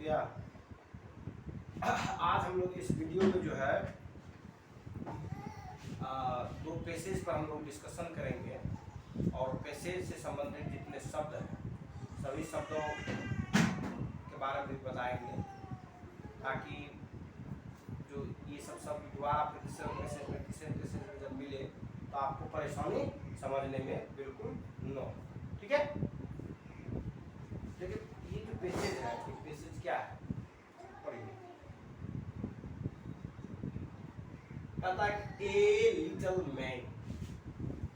गया। आज हम लोग इस वीडियो में जो है दो पैसेज पर हम लोग डिस्कशन करेंगे और पैसेज से संबंधित जितने शब्द हैं सभी शब्दों के बारे में बताएंगे, ताकि जो ये सब शब्द दोबारा फिर पैसेज में जब मिले तो आपको परेशानी समझने में बिल्कुल न हो। ठीक है, देखिए ये जो पैसेज है, ये पैसेज क्या है पढ़िए। कहता है a little man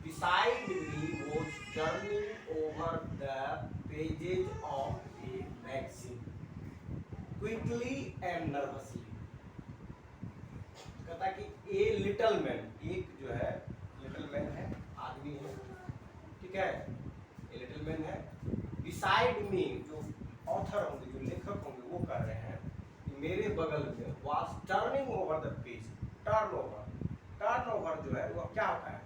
beside me was turning over the pages of a magazine quickly and nervously। कहता है कि ए लिटिल मैन, एक जो है लिटिल मैन है, आदमी है, ठीक है, ए लिटिल मैन है। बिसाइड मी, जो ऑथर होंगे, जो लेखक होंगे, वो कर रहे हैं कि मेरे बगल में was turning over the page. Turn over जो है वो क्या होता है?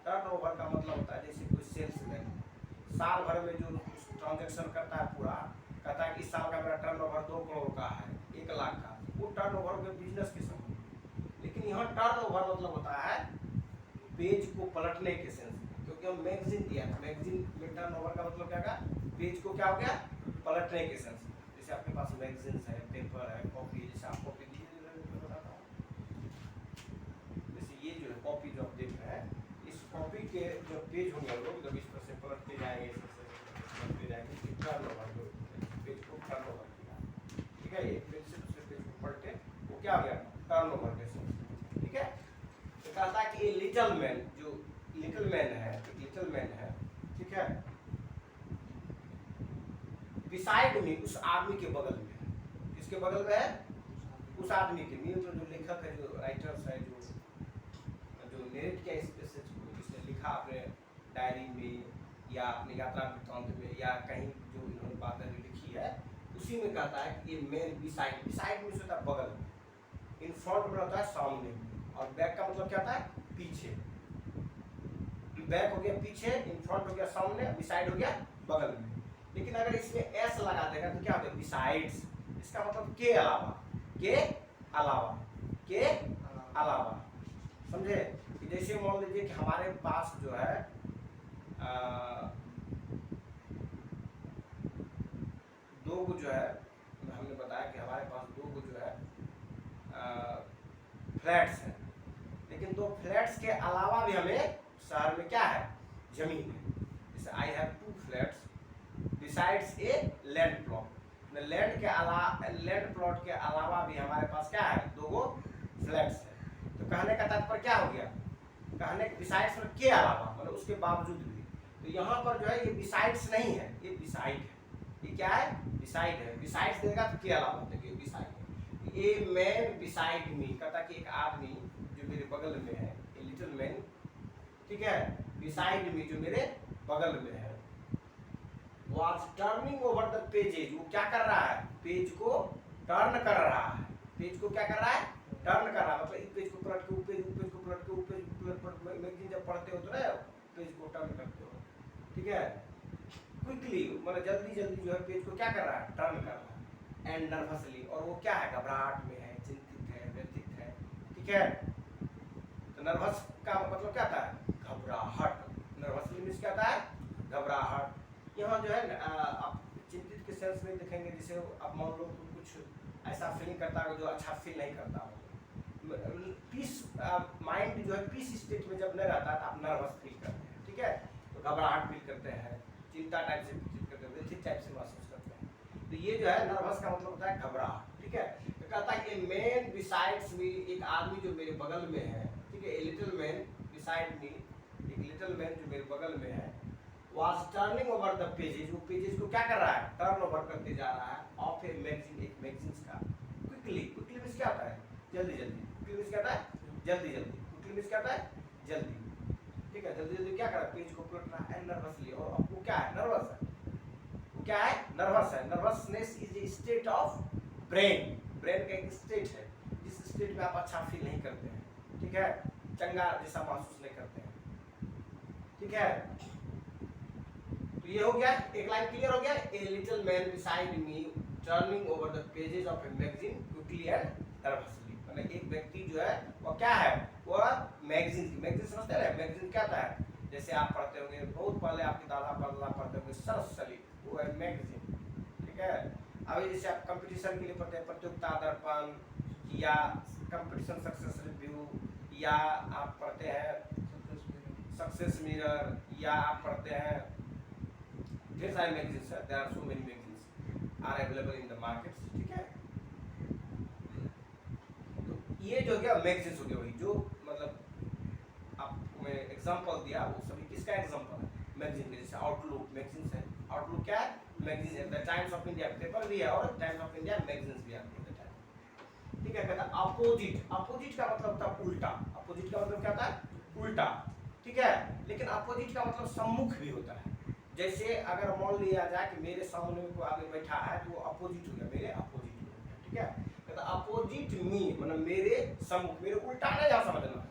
टर्न ओवर का मतलब होता है जैसे कोई सेल्समैन साल भर में जो ट्रांजैक्शन करता है पूरा, कहता है कि इस साल का मेरा टर्न ओवर 2 करोड़ का है, 1 लाख का, वो टर्न ओवर के बिजनेस के समय। लेकिन यहाँ टर्न ओवर मतलब होता है पेज को पलटने के सेंस में, क्योंकि हम मैगजीन दिया था, मैगजीन में टर्न ओवर का मतलब क्या था? पेज को क्या हो गया? पलटने के सेंस में। जैसे आपके पास मैगजीन है, पेपर है, कॉपी, जैसे आप कॉपी दीजिए बताता हूँ। जैसे ये जो है कॉपी जो आप देख रहे हैं, इस कॉपी के जो पेज होंगे हम लोग जब इस पर से पलटते जाएंगे, पलटते जाएंगे, टर्न ओवर जो पेज को टर्न ओवर किया, ठीक है, एक पेज से दूसरे पेज को पलटे, वो क्या हो गया? टर्न ओवर के सेंस में। ठीक है, तो कहता है कि ये लिटिल मैन, जो लिटिल मैन है, एक लिटिल मैन है, ठीक है, बिसाइड मी, उस आदमी के बगल में। किसके बगल में है? उस आदमी के। मीन तो जो लेखक है, जो राइटर्स है, जो नरेट किया इस पैसेज को, जिसने लिखा अपने डायरी में या अपने यात्रा वृत्तांत में या कहीं जो इन्होंने बातें लिखी है, उसी में कहता है कि ये मैन बिसाइड में होता है बगल में, इन फ्रंट में होता है सामने, और बैक का मतलब क्या होता है? पीछे। बैक हो गया पीछे, इन फ्रंट हो गया सामने, बिसाइड हो गया बगल में। लेकिन अगर इसमें एस लगा देगा तो क्या होगा? बिसाइड्स। इसका मतलब के अलावा, के अलावा, के अलावा। समझे? कि जैसे मान लीजिए कि हमारे पास जो है दो गो जो है, हमने बताया कि हमारे पास 2 गो जो है फ्लैट्स हैं, लेकिन 2 फ्लैट्स के अलावा भी हमें शहर में क्या है? जमीन है। जैसे I have 2 flats besides a land plot. Land plot के अलावा भी हमारे पास क्या है? 2 गो फ्लैट्स है। तो कहने का तात्पर्य क्या हो गया? कहने बिसाइड्स में के अलावा, मतलब उसके बावजूद भी। तो यहाँ पर जो है ये बिसाइड्स नहीं है, ये बिसाइड है। ये क्या है? बिसाइड है। बिसाइड्स देगा तो के अलावा, देखिए बिसाइड है। ये मैन बिसाइड मी, कहता कि एक आदमी जो मेरे बगल में है, ए लिटिल मैन, ठीक है, बिसाइड मी, जो मेरे बगल में है, was turning over the pages, वो क्या कर रहा है? पेज को टर्न कर रहा है। पेज को क्या कर रहा है? टर्न कर रहा है। मतलब इस पेज को पलट के ऊ पेज, ऊ पेज को पलट के ऊ पेज, मैगजीन जब पढ़ते हो तो ना पेज को टर्न करते हो, ठीक है, क्विकली, मतलब जल्दी जल्दी जो है पेज को क्या कर रहा है? टर्न कर रहा है। एंड नर्वसली, और वो क्या है? घबराहट में है, चिंतित है, व्यथित है, ठीक है। तो नर्वस का मतलब क्या था? घबराहट। नर्वसली मीन्स क्या था? घबराहट। यहाँ जो है आप चिंतित के सेंस में देखेंगे, जैसे आप मान लो कुछ ऐसा फीलिंग करता हो जो अच्छा फील नहीं करता हो। पीस माइंड जो है पीस स्टेट में जब नहीं रहता है तो आप नर्वस फील करते हैं, ठीक है, तो घबराहट फील करते हैं, चिंता टाइप से फील करते हैं, व्यथित टाइप से महसूस करते हैं। तो ये जो है नर्वस का मतलब होता है घबराहट, ठीक है। तो कहता है कि मैन बिसाइड्स मी, एक आदमी जो मेरे बगल में है, ठीक है, a little man beside me, एक लिटिल मैन जो मेरे बगल में है, was turning over the pages, वो पेजेस को क्या कर रहा है? टर्न ओवर करते जा रहा है, ऑफ ए मैगजीन, एक मैगजीन्स का। क्विकली मींस क्या होता है? जल्दी जल्दी। क्विकली मींस क्या होता है? जल्दी जल्दी। क्विकली मींस क्या होता है? जल्दी, ठीक है, जल्दी जल्दी क्या कर रहा है? पेज को पलट रहा है नर्वसली, और अब वो क्या है? नर्वस है। वो क्या है? नर्वस है। Nervousness is a state of brain, brain का एक स्टेट है जिस स्टेट में आप अच्छा फील नहीं करते हैं, ठीक है, चंगा जैसा महसूस नहीं करते हैं, ठीक है। तो ये हो गया, एक लाइन क्लियर हो गया। A little man beside me turning over the pages of a magazine quickly and nervously. मतलब एक व्यक्ति जो है वो क्या है, वो मैगजीन समझते हैं, मैगजीन क्या होता है, जैसे आप पढ़ते होंगे बहुत पहले आपके दादा परदादा पढ़ते होंगे सरस सलीट, वो है मैगजीन, ठीक है। अभी जैसे आप कंपटीशन के लिए पढ़ते हैं प्रतियोगिता दर्पण, या कंपटीशन सक्सेस रिव्यू, या आप पढ़ते हैं सक्सेस मिरर, या आप पढ़ते हैं ढेर सारे मैगजीन्स है, there are so many magazines are available in the markets, ठीक है। तो ये जो गया मैगजीन्स हो गया, वही जो मतलब आपको मैं एग्जांपल दिया वो सभी किसका एग्जांपल है, मैगजीन के। जैसे आउटलुक मैगजीन्स है, आउटलुक क्या है, मैगजीन है। The times of India paper भी है और टाइम्स ऑफ इंडिया मैगजीन्स भी आती है, ठीक है। कहता अपोजिट, अपोजिट का मतलब होता है उल्टा, अपोजिट का मतलब क्या होता है, उल्टा, ठीक है। लेकिन अपोजिट का मतलब सम्मुख भी होता है। जैसे अगर मान लिया जाए कि मेरे सामने में कोई आगे बैठा है तो वो अपोजिट हो गया, मेरे अपोजिट हो गया, ठीक है। कहता अपोजिट मी मतलब मेरे सम्मुख, मेरे उल्टा नहीं जा समझना,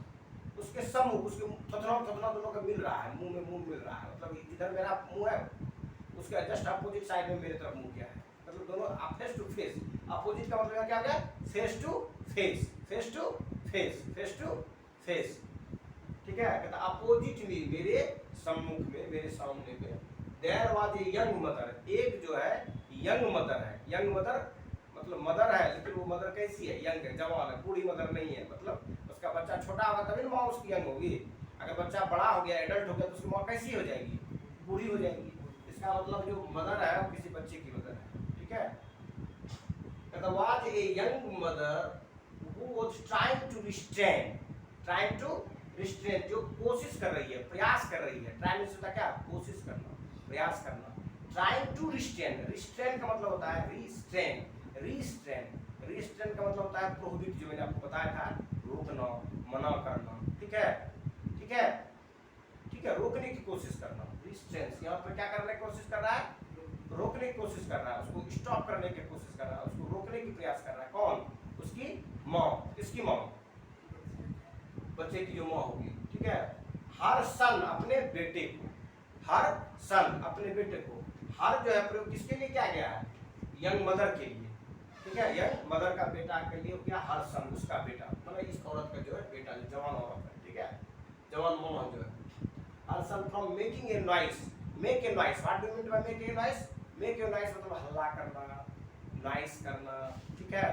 उसके सम्मुख, उसके थथना थथना दोनों का मिल रहा है, मुंह में मुंह मिल रहा है, मतलब जिधर मेरा मुंह है उसके जस्ट अपोजिट साइड में मेरे तरफ मुंह किया है, मतलब दोनों फेस टू फेस। अपोजिट का मतलब क्या हो गया, face to face, face to face, face to face, ठीक है। कहता अपोजिट मी मेरे सम्मुख में, मेरे सामने में, there was a young mother, एक जो है यंग मदर है। यंग मदर मतलब मदर है, लेकिन वो मदर कैसी है, यंग है, जवान है, बूढ़ी मदर नहीं है। मतलब उसका बच्चा छोटा होगा तभी माँ उसकी यंग होगी, अगर बच्चा बड़ा हो गया एडल्ट हो गया तो उसकी माँ कैसी हो जाएगी, बूढ़ी हो जाएगी। इसका मतलब जो मदर है वो किसी बच्चे की मदर है, ठीक है। कहता was a young mother who was trying to restrain, trying to restrain जो कोशिश कर रही है, प्रयास कर रही है। ट्राई मींस होता क्या, कोशिश करना, प्रयास करना। ट्राइंग टू रिस्ट्रेन, रिस्ट्रेन का मतलब होता है रिस्ट्रेन, रिस्ट्रेन, रिस्ट्रेन का मतलब होता है प्रोहिबिट, जो मैंने आपको बताया था, रोकना, मना करना, ठीक है, ठीक है, ठीक है, रोकने की कोशिश करना। रिस्ट्रेन यहाँ पर क्या करने की कोशिश कर रहा है, रोकने की कोशिश कर रहा है, उसको स्टॉप करने की कोशिश कर रहा है, उसको रोकने की प्रयास कर रहा है। कौन, उसकी माँ, किसकी माँ, बच्चे की जो माँ होगी, ठीक है। हर सन अपने बेटे को, हर सन अपने बेटे को, हर जो है प्रयोग किसके लिए किया गया है, यंग मदर के लिए, ठीक है। यंग मदर का बेटा के लिए क्या, हर सन उसका बेटा, मतलब इस औरत का जो है बेटा, जो जवान औरत है, ठीक है, जवान माँ जो है। Her son from making a noise, make a noise, what do you mean by make a noise, make a noise मतलब हल्ला करना, नॉइस करना, ठीक है।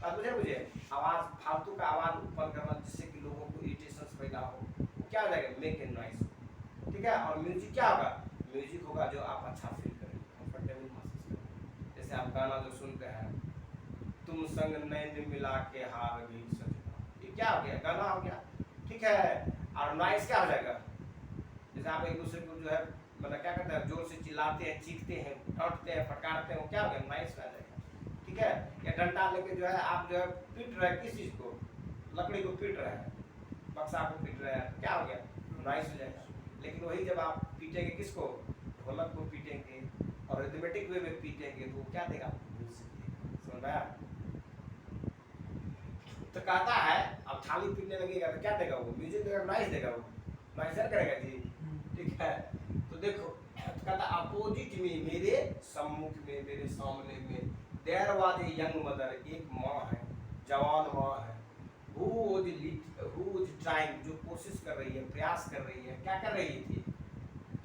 अब मुझे आवाज, फालतू का आवाज उत्पन्न करना जिससे कि लोगों को इरिटेशन पैदा हो, क्या हो जाएगा, मेक ए नॉइस, ठीक है। और म्यूजिक क्या होगा, म्यूजिक होगा जो आप अच्छा फील करें, कंफर्टेबल महसूस करें। जैसे आप गाना जो सुनते हैं, तुम संग नैन मिला के हार गई सजना, ये क्या हो गया, गाना हो गया, ठीक है। और नॉइस क्या हो जाएगा, जैसे आप एक दूसरे को जो है मतलब क्या करते हैं, जोर से चिल्लाते हैं, चीखते हैं, डांटते हैं, फटकारते हैं, वो क्या हो गया, नॉइस आ जाएगा, ठीक है। या डंडा लेके जो है आप जो है पीट रहे हैं, किस चीज को, लकड़ी को पीट रहे हैं, बक्सा को पीट रहे हैं, क्या हो गया, नॉइस हो जाएगा। लेकिन वही जब आप पीटेंगे किसको, ढोलक को पीटेंगे और रिथमेटिक वे में पीटेंगे तो क्या देगा, समझ में आया। तो कहता है अब थाली पीटने लगेगा तो क्या देगा, वो म्यूजिक देगा, नॉइस देगा, वो नॉइस करेगा जी, ठीक है। तो देखो कहता अपोजिट में, मेरे सम्मुख में, मेरे सामने में, there was a young mother, एक माँ है, जवान माँ है, हु वाज ट्राइंग जो कोशिश कर रही है, प्रयास कर रही है, क्या कर रही थी,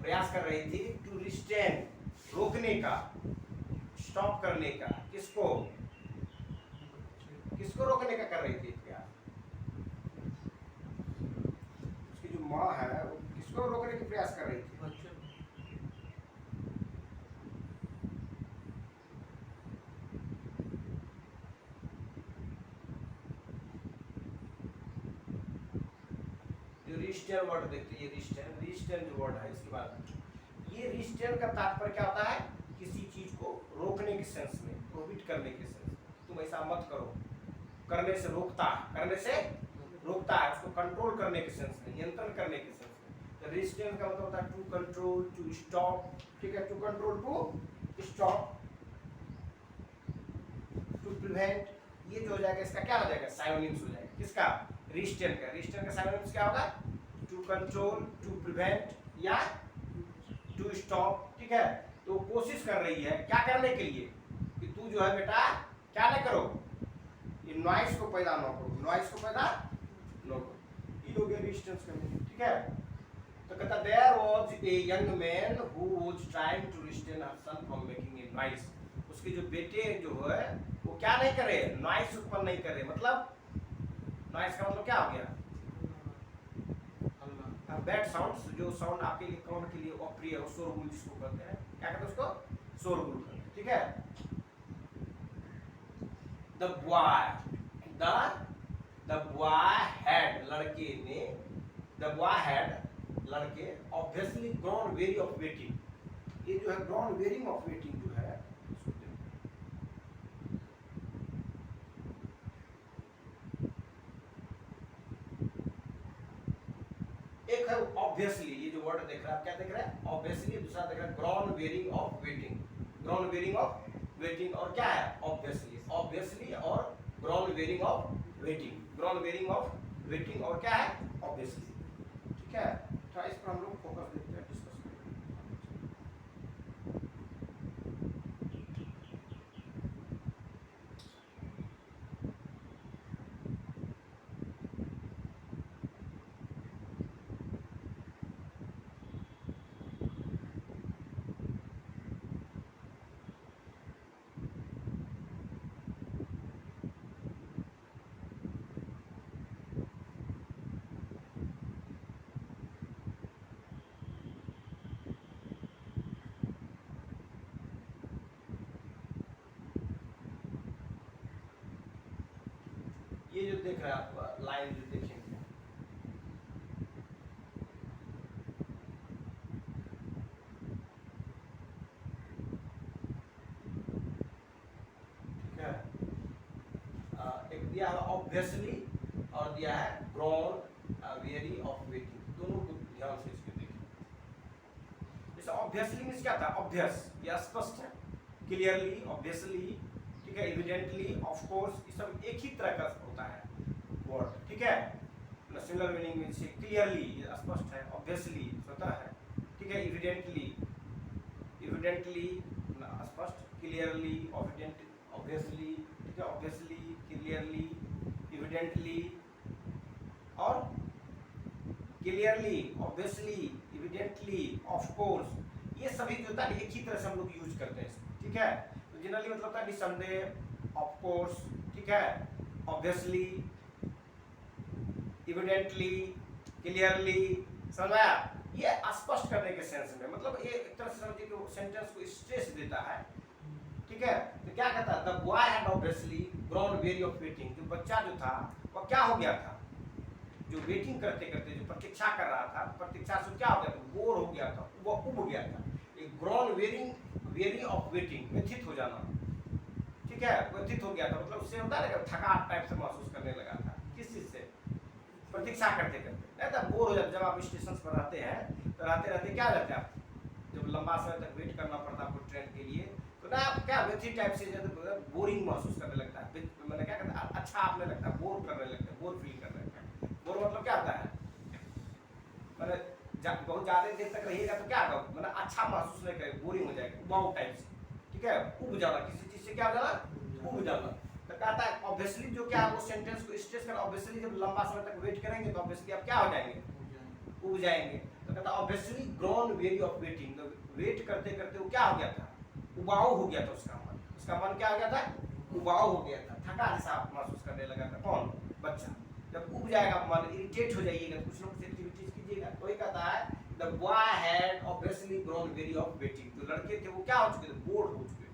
प्रयास कर रही थी, टू रिस्ट्रेन रोकने का, स्टॉप करने का, किसको, किसको रोकने का कर रही थी प्रयास, उसकी जो माँ है वो किसको रोकने का प्रयास कर रही थी, रिस्ट्रेन वर्ड देखते हैं, रिस्ट्रेन, रिस्ट्रेन जो वर्ड है इसके बाद, ये रिस्ट्रेन का तात्पर्य क्या होता है, किसी चीज को रोकने के सेंस में, प्रोहिबिट करने के सेंस में, तुम ऐसा मत करो, करने से रोकता है, करने से रोकता है, उसको कंट्रोल करने के सेंस में, नियंत्रण करने के सेंस में। तो रिस्ट्रेन का मतलब होता है टू कंट्रोल, टू स्टॉप, ठीक है, to control, to stop, to prevent, ये जो हो जाएगा इसका क्या हो जाएगा, साइनोनिम्स हो जाएगा, किसका, रिस्ट्रेन का, रिस्ट्रेन का साइनोनिम्स क्या होगा, टू कंट्रोल, टू प्रिवेंट या टू स्टॉप, ठीक है। तो कोशिश कर रही है क्या करने के लिए कि तू जो है बेटा क्या ना करो, ये नॉइस को पैदा ना करो, नॉइस को पैदा न करो। ये हो गया रेजिस्टेंस कम्युनिटी, ठीक है। तो कहता there was a young man who was trying to restrain her son from making a noise. उसके जो बेटे जो है वो क्या नहीं करे, नॉइस उत्पन्न नहीं करे। मतलब नॉइस का मतलब क्या हो गया, बैड साउंड्स, जो साउंड आपके लिए कान के लिए अप्रिय हो, शोरगुल जिसको कहते हैं, क्या कहते हैं उसको, शोरगुल कहते हैं, ठीक है। द बॉय हैड, लड़के ने, द बॉय हैड लड़के obviously grown very of waiting. ये जो है ग्रॉन वेरिंग ऑफ वेटिंग जो है, एक है ऑब्वियसली, ये जो वर्ड देख रहे हैं आप, क्या देख रहे हैं, ऑब्वियसली। दूसरा देख रहे हैं grown wearing of waiting, grown wearing of waiting, और क्या है ऑब्वियसली, ऑब्वियसली और grown wearing of waiting, grown wearing of waiting और क्या है ऑब्वियसली, ठीक है। तो इस पर हम लोग फोकस देते हैं, डिस्कस करेंगे। ये जो देख रहे हैं आप लाइन जो देखेंगे, ठीक है। एक दिया है ऑब्वियसली और दिया है ग्रॉन वेरी ऑफ वेटिंग, दोनों को ध्यान से इसके देखिए। जैसे ऑब्वियसली मीन्स क्या था, ऑब्वियस, ये स्पष्ट है, क्लियरली, ऑब्वियसली, ठीक है, एविडेंटली, ऑफ कोर्स, ये सब एक ही तरह का होता है वर्ड, ठीक है। सिमिलर मीनिंग मीन्स क्लियरली, ये स्पष्ट है, ऑब्वियसली स्वतः है, ठीक है, एविडेंटली, एविडेंटली स्पष्ट, क्लियरली, ऑब्वियसली, ठीक है, ऑब्वियसली, क्लियरली, एविडेंटली और clearly, obviously, evidently, of course, ये सभी जो होता है एक ही तरह से हम लोग यूज करते हैं, ठीक है। तो जनरली मतलब होता है निसंदेह, ऑफ कोर्स, ठीक है, ऑब्वियसली, एविडेंटली, क्लियरली, समझ आया। ये स्पष्ट करने के सेंस में, मतलब ये एक तरह से समझिए कि सेंटेंस को स्ट्रेस देता है, ठीक है। तो क्या कहता है, the boy had obviously grown very of waiting, जो बच्चा जो था वो क्या हो गया था, जो वेटिंग करते करते जो प्रतीक्षा कर रहा था, प्रतीक्षा से क्या हो गया था, बोर हो गया था, वो उब गया था। एक ग्रॉन वेरी ऑफ वेटिंग, व्यथित हो जाना, ठीक है, व्यथित हो गया था, मतलब उससे होता है ना थकान टाइप से महसूस करने लगा था, किस चीज से, प्रतीक्षा करते करते, नहीं तो बोर हो जाते। जब आप स्टेशन पर रहते हैं तो रहते रहते क्या हो जाते हैं आप, जब लंबा समय तक वेट करना पड़ता है आपको ट्रेन के लिए, तो ना आप क्या व्यथित टाइप से जब बोरिंग महसूस करने लगता है, मैंने क्या कहता है, अच्छा आपने लगता है, बोर करने लगता है, बोर फील करने लगता है। बोर मतलब क्या होता है, मैंने बहुत ज़्यादा देर तक रहिएगा तो क्या होगा, मैंने अच्छा महसूस नहीं करेगा, बोरिंग हो जाएगा, उबाऊ टाइप से, ठीक है, उब जाना, किसी चीज़ से क्या हो जाना, उब जाना। तो कहता है ऑब्वियसली, जो क्या वो सेंटेंस को स्ट्रेस कर, ऑब्वियसली जब लंबा समय तक वेट करेंगे तो ऑब्वियसली आप क्या हो जाएंगे, उब जाएंगे। तो कहता है obviously grown very of waiting, तो वेट करते करते वो क्या हो गया था, उबाऊ हो गया था उसका मन क्या हो गया था, उबाऊ हो गया था, थका जैसा महसूस करने लगा था, कौन, बच्चा। जब उब जाएगा मन, इरिटेट हो जाइएगा, कुछ ना कुछ एक्टिविटीज कीजिएगा, तो ये कहता है the boy had obviously grown very of waiting, जो लड़के थे वो क्या हो चुके थे, बोर हो चुके थे,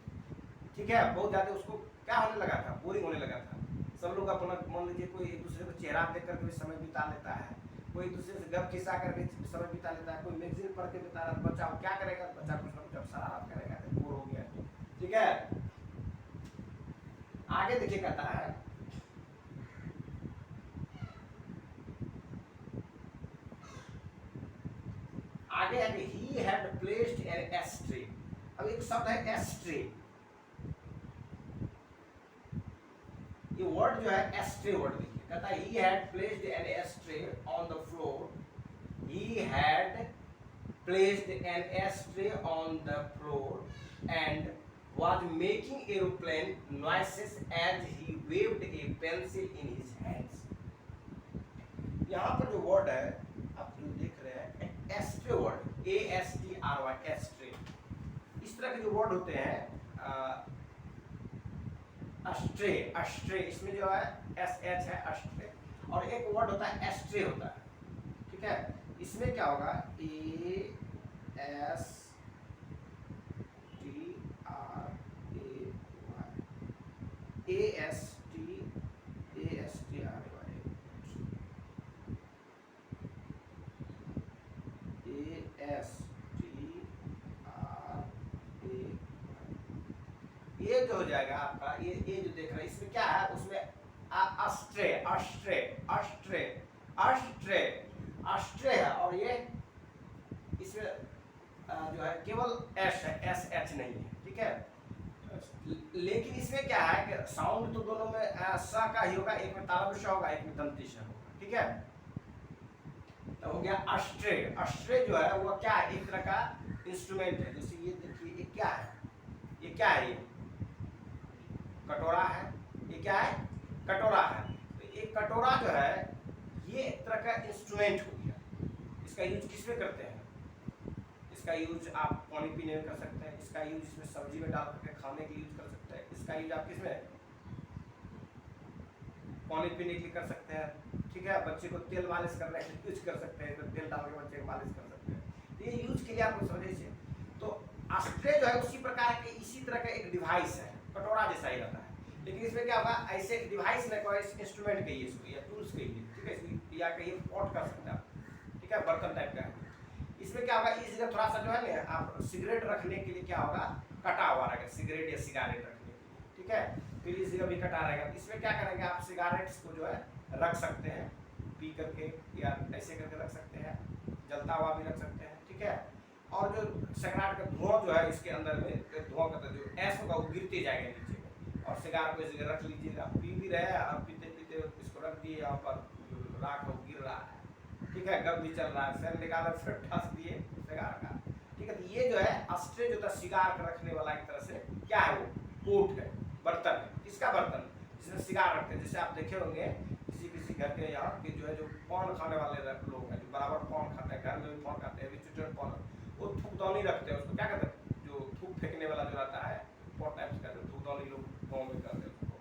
ठीक है, बहुत ज़्यादा उसको क्या होने लगा था, बोरिंग होने लगा था। सब लोग अपना मान लीजिए कोई एक दूसरे को चेहरा देख करके भी समय बिता लेता है, कोई दूसरे से गप खिस्सा करके समय बिता लेता है, कोई मैगजीन पढ़ के बिता रहा है, बच्चा क्या करेगा, बच्चा कुछ ना कुछ शरारत करेगा, बोर हो गया, ठीक है। आगे देखिए कहता है, आगे है कि he had placed an ashtray। अब एक शब्द है ashtray, ये वर्ड जो है ashtray वर्ड देखिए, कहता है he had placed an ashtray on the floor, he had placed an ashtray on the floor and was making aeroplane noises as he waved a pencil in his hands. यहाँ पर जो word है आप जो देख रहे हैं एस्ट्रे वर्ड, ASTRY, एस्ट्रे। इस तरह के जो वर्ड होते हैं अस्ट्रे, अस्ट्रे, इसमें जो है SH है अस्ट्रे, और एक वर्ड होता है एस्ट्रे होता है, ठीक है। इसमें क्या होगा ये जो हो जाएगा आपका, ये जो देख रहे हैं इसमें क्या है, उसमें अस्ट्रे, अस्ट्रे, अस्ट्रे, अस्ट्रे, अस्ट्रे है, और ये इसमें जो है केवल एस है, SH नहीं है, ठीक है। लेकिन इसमें क्या है कि साउंड तो दोनों में स का ही होगा, एक में तालव्य श होगा, एक में दंती श होगा, ठीक है। तो हो गया अस्ट्रे। अस्ट्रे जो है वो क्या है, एक तरह का इंस्ट्रूमेंट है। जैसे ये देखिए, ये क्या है, ये क्या है, ये कटोरा है, ये क्या है, कटोरा है। तो एक कटोरा जो है ये एक तरह का इंस्ट्रूमेंट हो गया। इसका यूज किसमें करते हैं, इसका यूज आप पानी पीने में कर सकते हैं, इसका यूज इसमें सब्जी में डाल करके खाने के यूज कर सकते हैं, इसका यूज आप किसमें पानी पीने के लिए कर सकते हैं, ठीक है। बच्चे को तेल मालिश करने के लिए यूज कर सकते हैं, तो तेल डाल के बच्चे को मालिश कर सकते हैं। तो ये यूज के लिए आपको समझिए। तो अस्ट्रे जो है उसी प्रकार के, इसी तरह का एक डिवाइस है, कटोरा जैसा ही रहता है, लेकिन इसमें क्या होगा, ऐसे डिवाइस में कोई इंस्ट्रूमेंट कहिए इसको या टूल्स कहिए, ठीक है, या कहिए पॉट कर सकते हैं आप, ठीक है, बर्तन टाइप का है। इसमें क्या होगा, इस जगह थोड़ा सा जो है ना, आप सिगरेट रखने के लिए क्या होगा, कटा हुआ रहेगा, सिगरेट या सिगारेट रखने के लिए, ठीक है। फिर इस जगह भी कटा रहेगा। इसमें क्या करेंगे, आप सिगारेट्स को जो है रख सकते हैं पी करके, या ऐसे करके रख सकते हैं, जलता हुआ भी रख सकते हैं, ठीक है। और जो सिगरेट का धुआं जो है इसके अंदर में धुआं का जो ऐश होगा वो गिरते जाएगा नीचे में, और सिगार को इस जगह रख लीजिएगा, पी भी रहे हैं और पीते पीते इसको रख दिए, यहाँ पर राख हो गिर रहा है, ठीक है, गम भी चल रहा है, सैन निकाला फिर ठस दिए सिगार का, ठीक है। तो ये जो है अस्ट्रे जो था सिगार का रखने वाला एक तरह से क्या है, वो पोट है, बर्तन है। किसका बर्तन, जिसमें सिगार रखते हैं। जैसे आप देखे होंगे किसी किसी घर के यहाँ के जो है, जो पान खाने वाले लोग हैं, जो बराबर पान खाते हैं, घर में भी पान खाते हैं, चुटन पान, वो थूकदौनी रखते हैं, उसको क्या कहते हैं, जो थूक फेंकने वाला जो रहता है, पॉट टाइप का, जो थूकदौनी लोग गाँव में करते हैं उसको,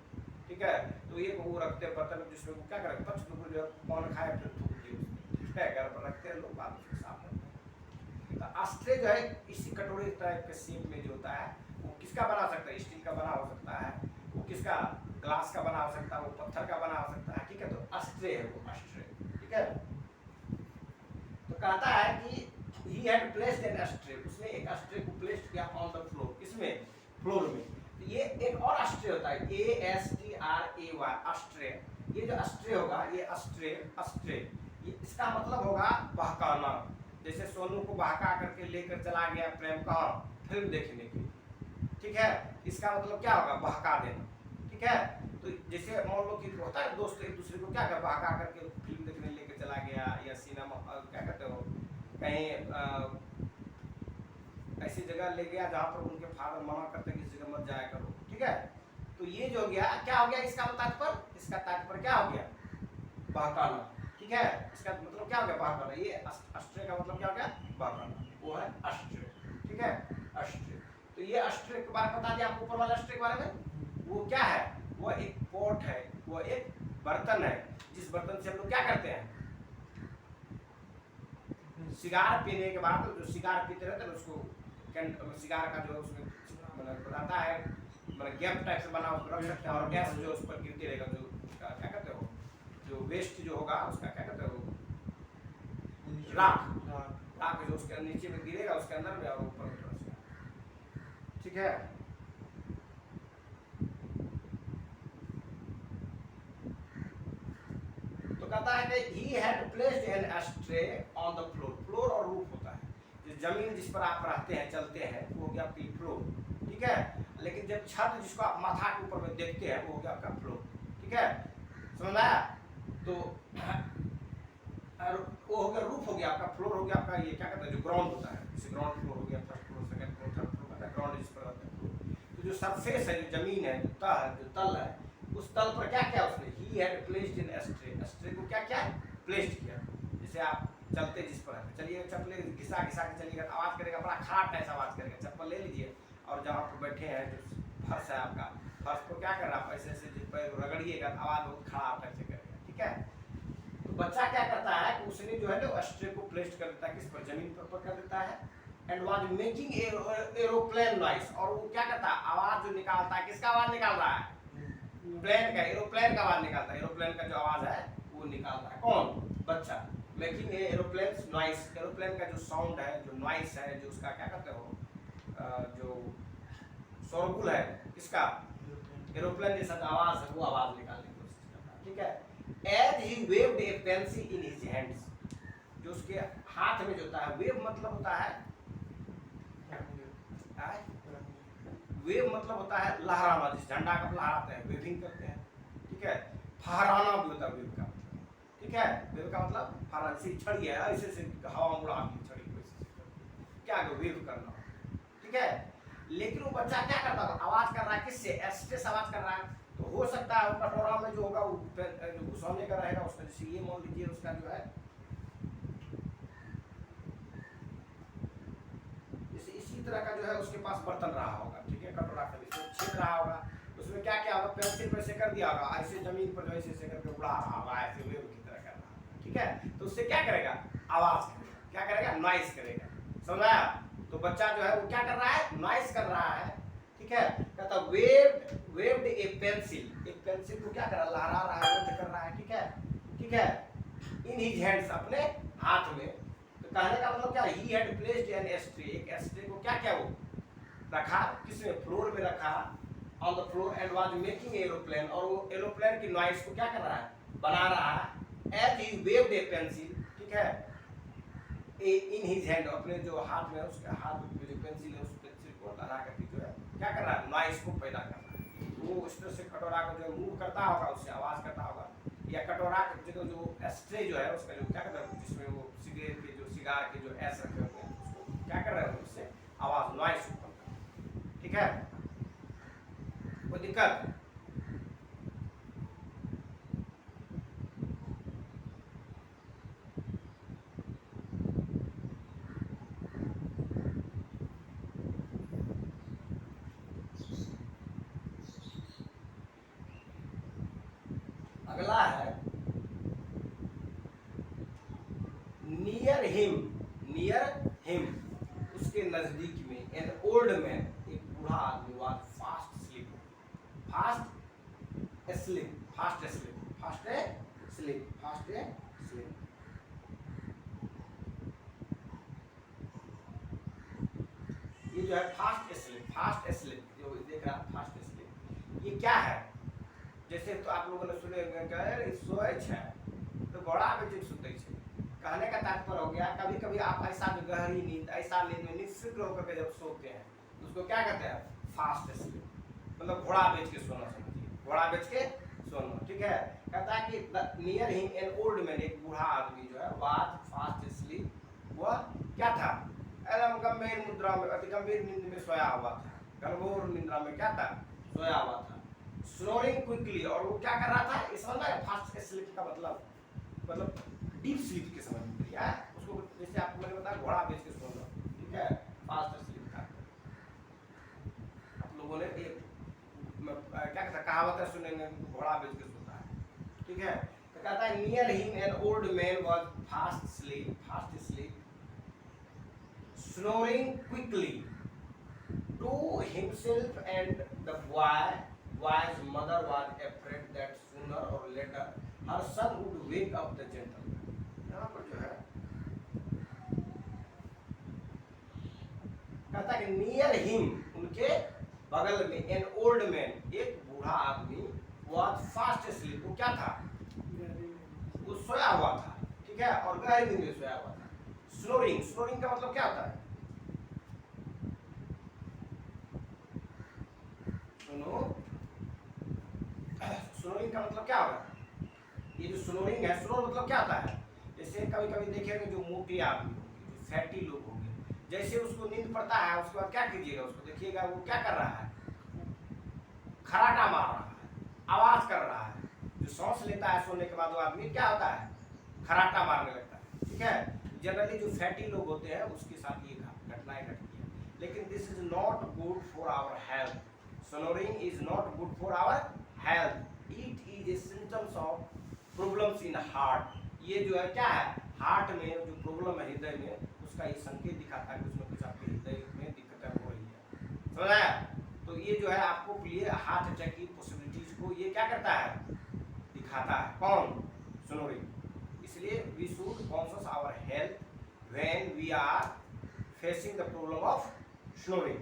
ठीक है। तो ये वो रखते हैं बर्तन, जिसमें वो क्या करें, पक्ष लोग जो है पान खाए फिर थूक दिए उसमें, ठीक है, घर पर रखते हैं लोग, बाद में साफ करते हैं। तो अस्ट्रे जो है इसी कटोरे टाइप के शेप में जो होता है, वो किसका बना सकता है, स्टील का बना हो सकता है, वो किसका, ग्लास का बना हो सकता है, वो पत्थर का बना हो सकता है, ठीक है। तो अस्ट्रे है वो, अस्ट्रे, ठीक है। तो कहता है कि he had placed an ashtray, उसने एक अस्ट्रे को प्लेस किया ऑन द फ्लोर, किसमें, फ्लोर में। तो ये एक और अस्ट्रे होता है, ASTRAY, अस्ट्रे। ये जो अस्ट्रे होगा, ये अस्ट्रे, अस्ट्रे, ये इसका मतलब होगा बहकाना। जैसे सोनू को बहका करके लेकर चला गया प्रेम कहाँ, फिल्म देखने के लिए, ठीक है, इसका मतलब क्या होगा, बहका देना, ठीक है। तो जैसे मान लो कि होता है दोस्त एक दूसरे को क्या कर, बहका करके फिल्म देखने लेकर चला गया, या सिनेमा क्या कहते हो, कहीं ऐसी जगह ले गया जहाँ पर उनके फादर मना करते कि इस जगह मत जाया करो, ठीक है। तो ये जो हो गया, क्या हो गया, इसका तात्पर्य, इसका तात्पर्य क्या हो गया, बहकाना, ठीक है। इसका मतलब क्या हो गया, बहकाना। ये अस्ट्रे का मतलब क्या हो गया, बहकाना, वो है अस्ट्रे, ठीक है, अस्ट्रे। तो ये अस्ट्रे के बारे में बता दिया आपको, ऊपर वाले अस्ट्रे के बारे में। वो क्या है, वो एक पॉट है, वो एक बर्तन है, जिस बर्तन से हम लोग क्या करते हैं, सिगार पीने के बाद जो सिगार पीते रहते हैं उसको, सिगार का जो उसमें मतलब रहता है, मतलब गैप टाइप से बना उसको रख सकते हैं, और गैस जो उस पर गिरती रहेगा, जो उसका क्या कहते हो, जो वेस्ट जो होगा उसका क्या कहते हो, राख, राख जो उसके नीचे में गिरेगा, उसके अंदर में और ऊपर, ठीक है। तो कहता है कि he had placed an ashtray on the floor, floor और रूफ होता है, जिस जमीन जिस पर आप रहते हैं, चलते हैं, वो हो गया आपकी फ्लोर, ठीक है। लेकिन जब छत जिसको आप माथा के ऊपर में देखते हैं, वो हो गया आपका फ्लोर, ठीक है, समझ आया। तो वो हो गया रूफ, हो गया आपका फ्लोर, हो गया आपका ये क्या कहते हैं जो ग्राउंड होता है, जैसे ग्राउंड फ्लोर हो गया, first floor, second floor, third floor का ग्राउंड जिस पर होता है। तो जो सरफेस है, जो जमीन है, जो तल है, उस तल पर क्या क्या उसने, ही had placed in ashtray, ashtray को क्या क्या प्लेस्ड किया। जैसे आप चलते जिस पर है, चलिए चप्पल घिसा घिसा के चलिएगा, आवाज करेगा, बड़ा खराब टाइप आवाज करेगा। चप्पल ले लीजिए और जहाँ पर बैठे हैं जो फर्श है आपका, फर्श को क्या कर रहा है, ऐसे ऐसे जिस पर रगड़िएगा आवाज बहुत खराब टाइप से करेगा, ठीक है। तो बच्चा क्या करता है कि उसने जो है ना एस्ट्रे को प्लेस्ड कर देता है, किस पर, जमीन पर कर देता है। And was making aeroplane noise, और वो क्या करता है, आवाज जो निकालता है, किसका आवाज निकाल रहा है, प्लेन का, एरोप्लेन का आवाज निकालता है। एरोप्लेन का जो आवाज है वो निकालता है कौन, बच्चा। मेकिंग एरोप्लेन नॉइस, एरोप्लेन का जो साउंड है, जो नॉइस है, जो उसका क्या कहते हो, जो शोरगुल है, किसका, एरोप्लेन जैसा जो आवाज है, वो आवाज निकालने की कोशिश करता है, ठीक है। As he waved a pencil in his hands, जो उसके हाथ में जो होता है, वेव मतलब होता है, वेव मतलब होता है लहराना, जिस झंडा का लहराते हैं, वेविंग करते हैं, ठीक है। फहराना भी होता है वेव का, ठीक है। वेव का मतलब फहराना, जैसे छड़ी है, ऐसे से हवा में उड़ा दी छड़ी को, क्या वेव करना, ठीक है। लेकिन वो बच्चा क्या करता है, आवाज कर रहा है, किससे, एस्ट्रे से आवाज कर रहा है। तो हो सकता है कटोरा में जो होगा वो जो घुसौने का रहेगा उसका, जैसे ये मान लीजिए उसका जो है, जैसे इसी तरह का जो है उसके पास बर्तन रहा होगा, ठीक है, कटोरा का छेद रहा होगा, उसमें क्या क्या होगा, पेंसिल पे से कर दिया होगा, ऐसे जमीन पर जो ऐसे ऐसे करके उड़ा रहा होगा, ऐसे वेव की तरह कर रहा होगा, ठीक है। तो उससे क्या करेगा, आवाज करेगा, क्या करेगा, नॉइस करेगा, समझा। तो बच्चा जो है वो क्या कर रहा है, नॉइस कर रहा है, ठीक है। कहता वेव्ड ए पेंसिल, एक पेंसिल को क्या कर रहा है, लहरा रहा है, वेव कर रहा है, ठीक है, ठीक है। इन हिज हैंड्स, अपने हाथ में। तो कहने का मतलब क्या, he had placed an ashtray, एक एस्ट्रे को क्या क्या वो रखा, किसने, फ्लोर में रखा, on the floor, and was making aeroplane, और वो एरोप्लेन की नॉइस को क्या कर रहा है, बना रहा है। As he waved a pencil, ठीक है, इन हिज हैंड, अपने जो हाथ में, उसके हाथ में जो पेंसिल है, उस पेंसिल को लहरा करके जो है क्या कर रहा है, नॉइस को पैदा कर रहा है। वो इस तरह से कटोरा को जो मूव करता होगा, उससे आवाज करता होगा, या कटोरा की जगह जो एस्ट्रे जो है उसका जो क्या कहते हैं, जिसमें वो सिगरेट के जो सिगार के जो एस रखे होते हैं, उसको क्या कर रहे हैं, उससे आवाज नॉइस उत्पन्न कर रहा है, ठीक है। कोई दिक्कत, अगला है नियर हिम, उसके नजदीक में, एन ओल्ड मैन, एक बूढ़ा आदमी, was fast sleep, fast sleep, fast sleep, fast sleep, fast sleep. ये जो है फास्ट स्लीप जो देख रहा है, फास्ट स्लीप, ये क्या है, जैसे तो आप लोगों ने सुने होंगे सोए है तो बड़ा बेचिक सुते छे। कहने का तात्पर्य हो गया, कभी कभी आप ऐसा जो गहरी नींद, ऐसा नींद में निश्चित होकर के जब सोते हैं, उसको क्या कहते हैं, फास्ट स्लीप, मतलब घोड़ा बेच के सोना, समझिए, घोड़ा बेच के सोना, ठीक है। कहता है कि near him an old man, एक बूढ़ा आदमी जो है, वाज फास्ट स्लीप, वह क्या था, एकदम गंभीर मुद्रा में, अति गंभीर नींद में सोया हुआ था, घनघोर निद्रा में क्या था, सोया हुआ था। स्नोरिंग क्विकली, और वो क्या कर रहा था, इस समझ में फास्ट स्लीप का मतलब डीप स्लीप के समझ में है उसको, जैसे आपको मैंने बताया घोड़ा बेच के सोना, ठीक है, फास्ट स्लीप था। आप लोगों ने एक क्या कहता कहावत है सुनेंगे, घोड़ा बेच के सोता है, ठीक है। तो कहता है near him an old man was fast sleep, snoring quickly to himself, and the boy's mother was afraid that sooner or later her son would wake up the gentleman। यहाँ पर जो है कहता है कि नियर हिम, उनके बगल में, एन ओल्ड मैन, एक बूढ़ा आदमी, was fast asleep, वो क्या था, वो सोया हुआ था, ठीक है, और गहरी नींद में सोया हुआ था। स्नोरिंग का मतलब क्या होता है, स्नोरिंग का मतलब क्या होगा, ये जो स्नोरिंग है, स्नोर मतलब क्या होता है, जैसे कभी कभी देखेंगे जो मोटे आदमी होंगे, जो फैटी लोग होंगे, जैसे उसको नींद पड़ता है उसके बाद क्या कीजिएगा, उसको देखिएगा वो क्या कर रहा है, खराटा मार रहा है, आवाज कर रहा है। जो सांस लेता है सोने के बाद वो आदमी क्या होता है, खराटा मारने लगता है। ठीक है, जनरली जो फैटी लोग होते हैं उसके साथ ये घटनाएं घटती है। लेकिन this is not good for our health, snoring is not good for our health, it is a symptoms of problems in heart. ये जो है क्या है, हार्ट में जो प्रॉब्लम है हृदय में, उसका ये संकेत दिखाता है कि उसमें कुछ आपके हृदय में दिक्कतें हो रही है। समझ आया? तो ये जो है आपको क्लियर हार्ट अटैक की पॉसिबिलिटीज को ये क्या करता है, दिखाता है। कौन? स्नोरिंग। इसलिए we should conscious our health when we are facing the problem of snoring.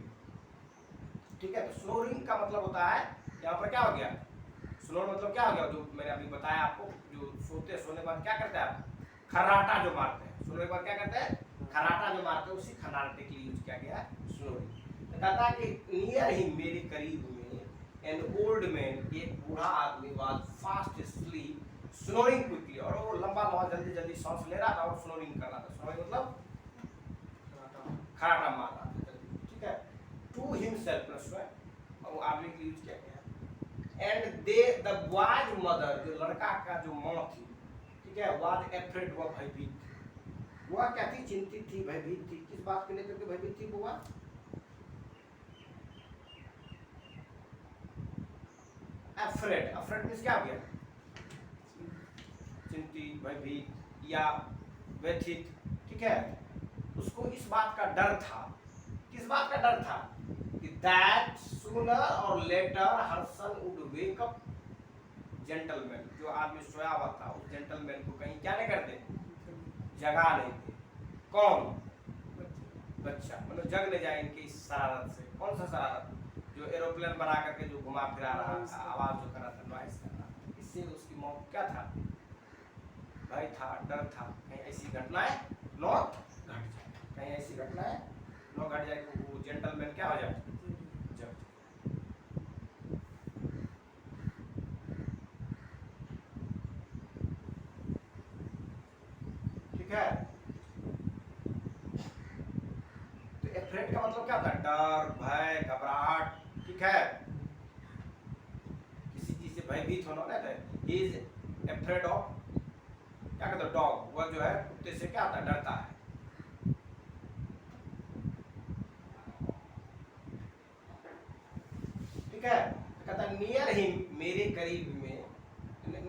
ठीक है, तो स्नोरिंग का मतलब होता है, यहाँ पर क्या हो गया, स्नोर मतलब क्या हो गया, जो मैंने अभी बताया आपको, जो सोने के बाद क्या करते हैं आप, खर्राटा जो मारते हैं, सोने के बाद क्या करते हैं, खर्राटा जो मारते हैं, उसी खर्राटे के लिए यूज किया गया स्नोरिंग। तो कहता है कि नियर ही, मेरे करीब में, एन ओल्ड मैन, एक बूढ़ा आदमी, was fast sleep snoring quickly, और वो लंबा लंबा जल्दी जल्दी सांस ले रहा था और स्नोरिंग कर रहा था। स्नोरिंग मतलब खर्राटा मार रहा था जल्दी। ठीक है, टू हिमसेल्फ प्लस वो आदमी के लिए यूज किया गया। And they the boy's mother, जो लड़का का जो माँ थी, ठीक है, वाज एफ्रेड, वह भयभीत थी। वह क्या थी, चिंतित थी, भयभीत थी। किस बात को लेकर के भयभीत थी वो? एफ्रेड, एफ्रेड मींस क्या हो गया, चिंतित, भयभीत या व्यथित। ठीक है, उसको इस बात का डर था। किस बात का डर था? कि that sooner or later her son would wake up gentleman, जो आदमी सोया हुआ था उस जेंटलमैन को कहीं क्या नहीं करते, जगा नहीं थे। कौन? बच्चा, मतलब जग ले जाए इनकी इस शरारत से। कौन सा शरारत? जो एरोप्लेन बना करके जो घुमा फिरा रहा था, आवाज जो कर रहा था, नॉइस कर रहा था, इससे उसकी मौत क्या था, भय था, डर था, कहीं ऐसी घटनाएं न घट जाए, कहीं ऐसी घटनाएं न घट जाए। वो जेंटलमैन क्या हो जाए, जग। ठीक है, तो एफ्रेड का मतलब क्या होता है, डर, भय, घबराहट। ठीक है, किसी चीज से भयभीत होना ना, ही इज एफ्रेड ऑफ, क्या कहते हैं, डॉग। वह जो है कुत्ते से क्या होता है, डरता है। ठीक है, कहता है नियर हिम, मेरे करीब में,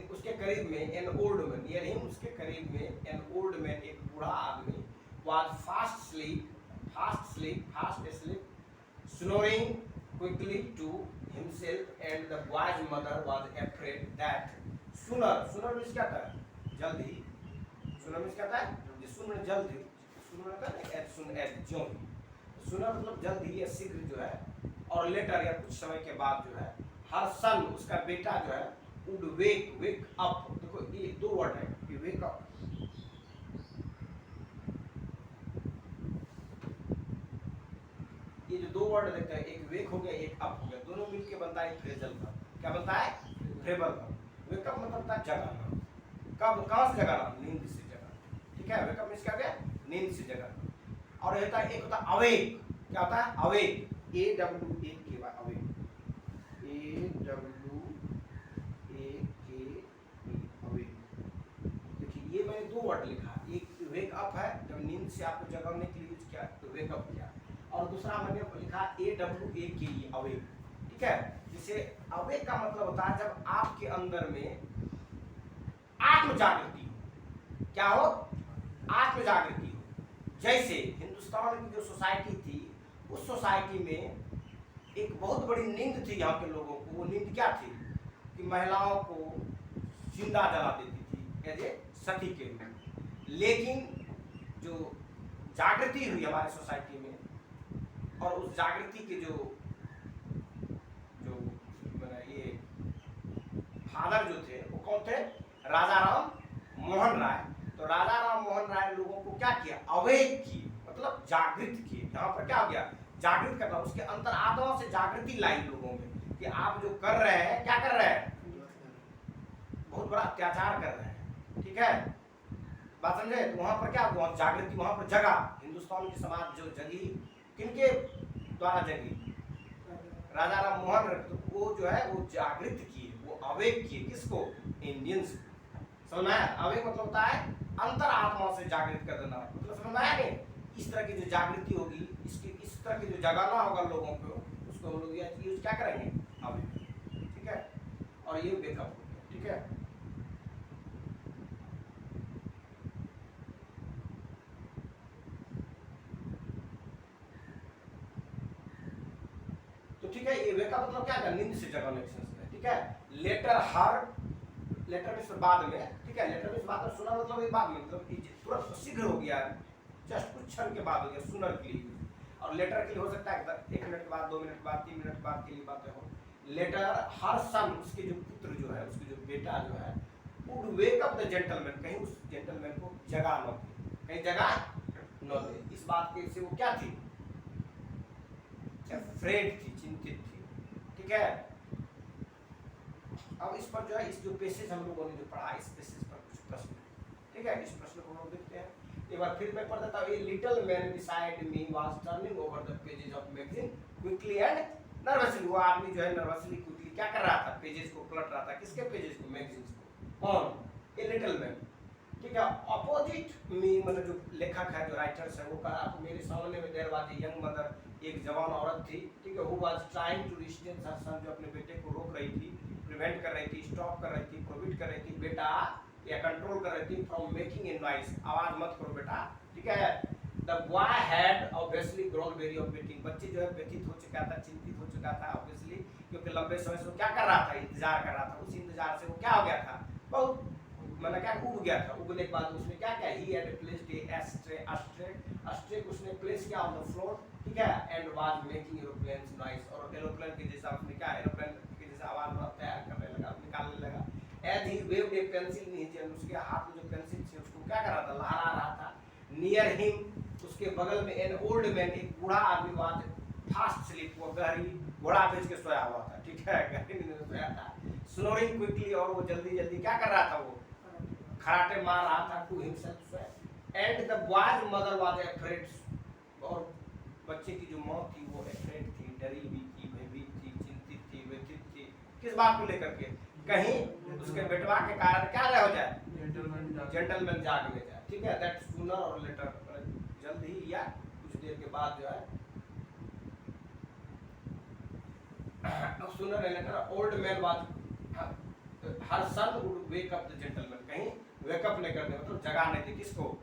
उसके करीब में, an old man, near him, उसके करीब में, एन ओल्ड मैन, एक बूढ़ा आदमी, was fast sleep, fast sleep, snoring quickly to himself, and the boy's mother was afraid that sooner means क्या था, जल्दी। सूनर मींस क्या था, सुन जल्दी, सूनर का एज सुन एज जो, सूनर मतलब जल्दी या शीघ्र जो है, और लेटर या कुछ समय के बाद जो है, हर सन, उसका बेटा जो है, वुड वेक अप। देखो ये दो वर्ड है, कि वेक अप, ये जो दो वर्ड देखते हैं, एक वेक हो गया, एक अप हो गया, दोनों मिलके बनता है फ्रेजल वर्ब। क्या बनता है, फ्रेजल वर्ब। वेकअप मतलब था जगाना। कब, कहां से जगाना, नींद से जगाना। ठीक है, वेकअप मींस क्या हो गया, नींद से जगाना। और होता है एक होता है अवेक। क्या होता है, awake, AWAK, awake, AWAKE, awake. देखिए ये मैंने दो वर्ड लिखा, एक वेक अप है, जब नींद से आपको जगाने के लिए यूज किया तो वेक अप किया, और दूसरा मैंने लिखा AWAKE, अवेक। ठीक है, जिसे अवेक का मतलब होता है जब आपके अंदर में आत्म जागृति हो। क्या हो, आत्म जागृति हो। जैसे हिंदुस्तान की जो सोसाइटी थी, उस सोसाइटी में एक बहुत बड़ी नींद थी यहाँ के लोगों को। वो नींद क्या थी, कि महिलाओं को जिंदा जला देती थी एज ए सती के रूप में। लेकिन जो जागृति हुई हमारे सोसाइटी में, और उस जागृति के जो ये फादर जो थे वो कौन थे, राजा राम मोहन राय। तो राजा राम मोहन राय लोगों को क्या किया, अवेक की, मतलब जागृत किए। यहाँ पर क्या हो गया, जागृत करना, उसके अंतर आत्मा से जागृति लाई लोगों में, कि आप जो कर रहे हैं, क्या कर रहे हैं, बहुत बड़ा अत्याचार कर रहे हैं। ठीक है, बात समझे? तो वहां पर क्या हुआ, जागृति वहां पर जगा, हिंदुस्तान की समाज जो जगी, किनके द्वारा जगी, राजा राम मोहन राय। तो वो जो है वो जागृत किए, वो अवेक किए, किसको, इंडियंस। समझ में आया? अवेक मतलब होता है अंतर आत्मा से जागृत कर देना, मतलब समझ में आया नहीं? इस तरह की जो जागृति होगी, इसकी इस तरह की जो जगाना होगा लोगों को, उसको हम लोग यूज क्या करेंगे, अवेक। ठीक है, और ये वेकअप हो गया। ठीक है, तो ठीक है, ये वेकअप मतलब क्या है, नींद से जगाने के सेंस में। ठीक है, लेटर हर, लेटर मींस बाद में। ठीक है, लेटर मींस बाद में, सुना मतलब ये बाद में, मतलब तुरंत शीघ्र हो गया, जस्ट कुछ क्षण के बाद हो गया, सुनर के लिए। और लेटर के लिए हो सकता है 1 मिनट के बाद, 2 मिनट के बाद, 3 मिनट के बाद के लिए बातें हो। लेटर हर सन, उसके जो पुत्र जो है, उसके जो बेटा जो है, would wake up the gentleman, कहीं उस जेंटलमैन को जगा न दे, कहीं जगा न दे। इस बात के से वो क्या थी, अफ्रेड थी, चिंतित थी। ठीक है, अब इस पर जो है, इस जो पेसेज हम लोगों ने जो पढ़ा, इस पेसेज पर कुछ प्रश्न है। ठीक है, इस प्रश्न को हम लोग देखते हैं। एक बार फिर मैं पढ़ देता हूँ। A little man beside me was turning over the pages of magazine quickly and nervously. वो आदमी जो है नर्वसली क्विकली क्या कर रहा था, पेजेस को पलट रहा था। किसके पेजेस को, मैगजीन्स को। कौन, ए लिटिल मैन। ठीक है, अपोजिट मी, मतलब जो लेखक है, जो राइटर्स है, वो कहा आप मेरे सामने में there was a young mother, एक जवान औरत थी। ठीक है, who was trying to restrain her son, जो अपने बेटे को रोक रही थी, प्रिवेंट कर रही थी, स्टॉप कर रही थी, प्रोहिबिट कर रही थी, बेटा या कंट्रोल कर रही थी फ्रॉम मेकिंग ए नॉइस, आवाज मत करो बेटा। ठीक है, the boy had obviously grown very of waiting, बच्चे जो है व्यथित हो चुका था, चिंतित हो चुका था ऑब्वियसली, क्योंकि लंबे समय से वो क्या कर रहा था, इंतजार कर रहा था। उस इंतजार से वो क्या हो गया था, बहुत मतलब क्या उब गया था। उबने के बाद उसने क्या किया, ही had placed a ashtray, ashtray उसने प्लेस किया ऑन द फ्लोर। ठीक है, and was making aeroplanes noise, और एरोप्लेन के जैसा उसने क्या, एरोप्लेन के जैसा आवाज तैयार करने लगा, निकालने लगा। As he waved a pencil in his hand, उसके हाथ में जो पेंसिल थी उसको क्या कर रहा था, लहरा रहा था। नियर हिम, उसके बगल में एन ओल्ड मैन, एक बूढ़ा आदमी वाज फास्ट स्लीप, वो गहरी घोड़ा बेच के सोया हुआ था। ठीक है, गहरी नींद में सोया था। स्नोरिंग क्विकली, और वो जल्दी जल्दी क्या कर रहा था, वो खराटे मार रहा था to himself. And the boy's mother was afraid, और बच्चे की जो मौत थी वो अफ्रेड थी, डरी हुई थी, भयभीत थी, चिंतित थी, व्यथित थी। किस बात को लेकर के, कहीं उसके बेटवा के कारण क्या हो जाए, जेंटलमैन जाग में जाए। ठीक है, दैट सूनर और लेटर, जल्द ही या कुछ देर के बाद जो है, sooner and later old man was her son would wake up the gentleman, कहीं वेकअप नहीं करते, मतलब जगा नहीं थे, किसको,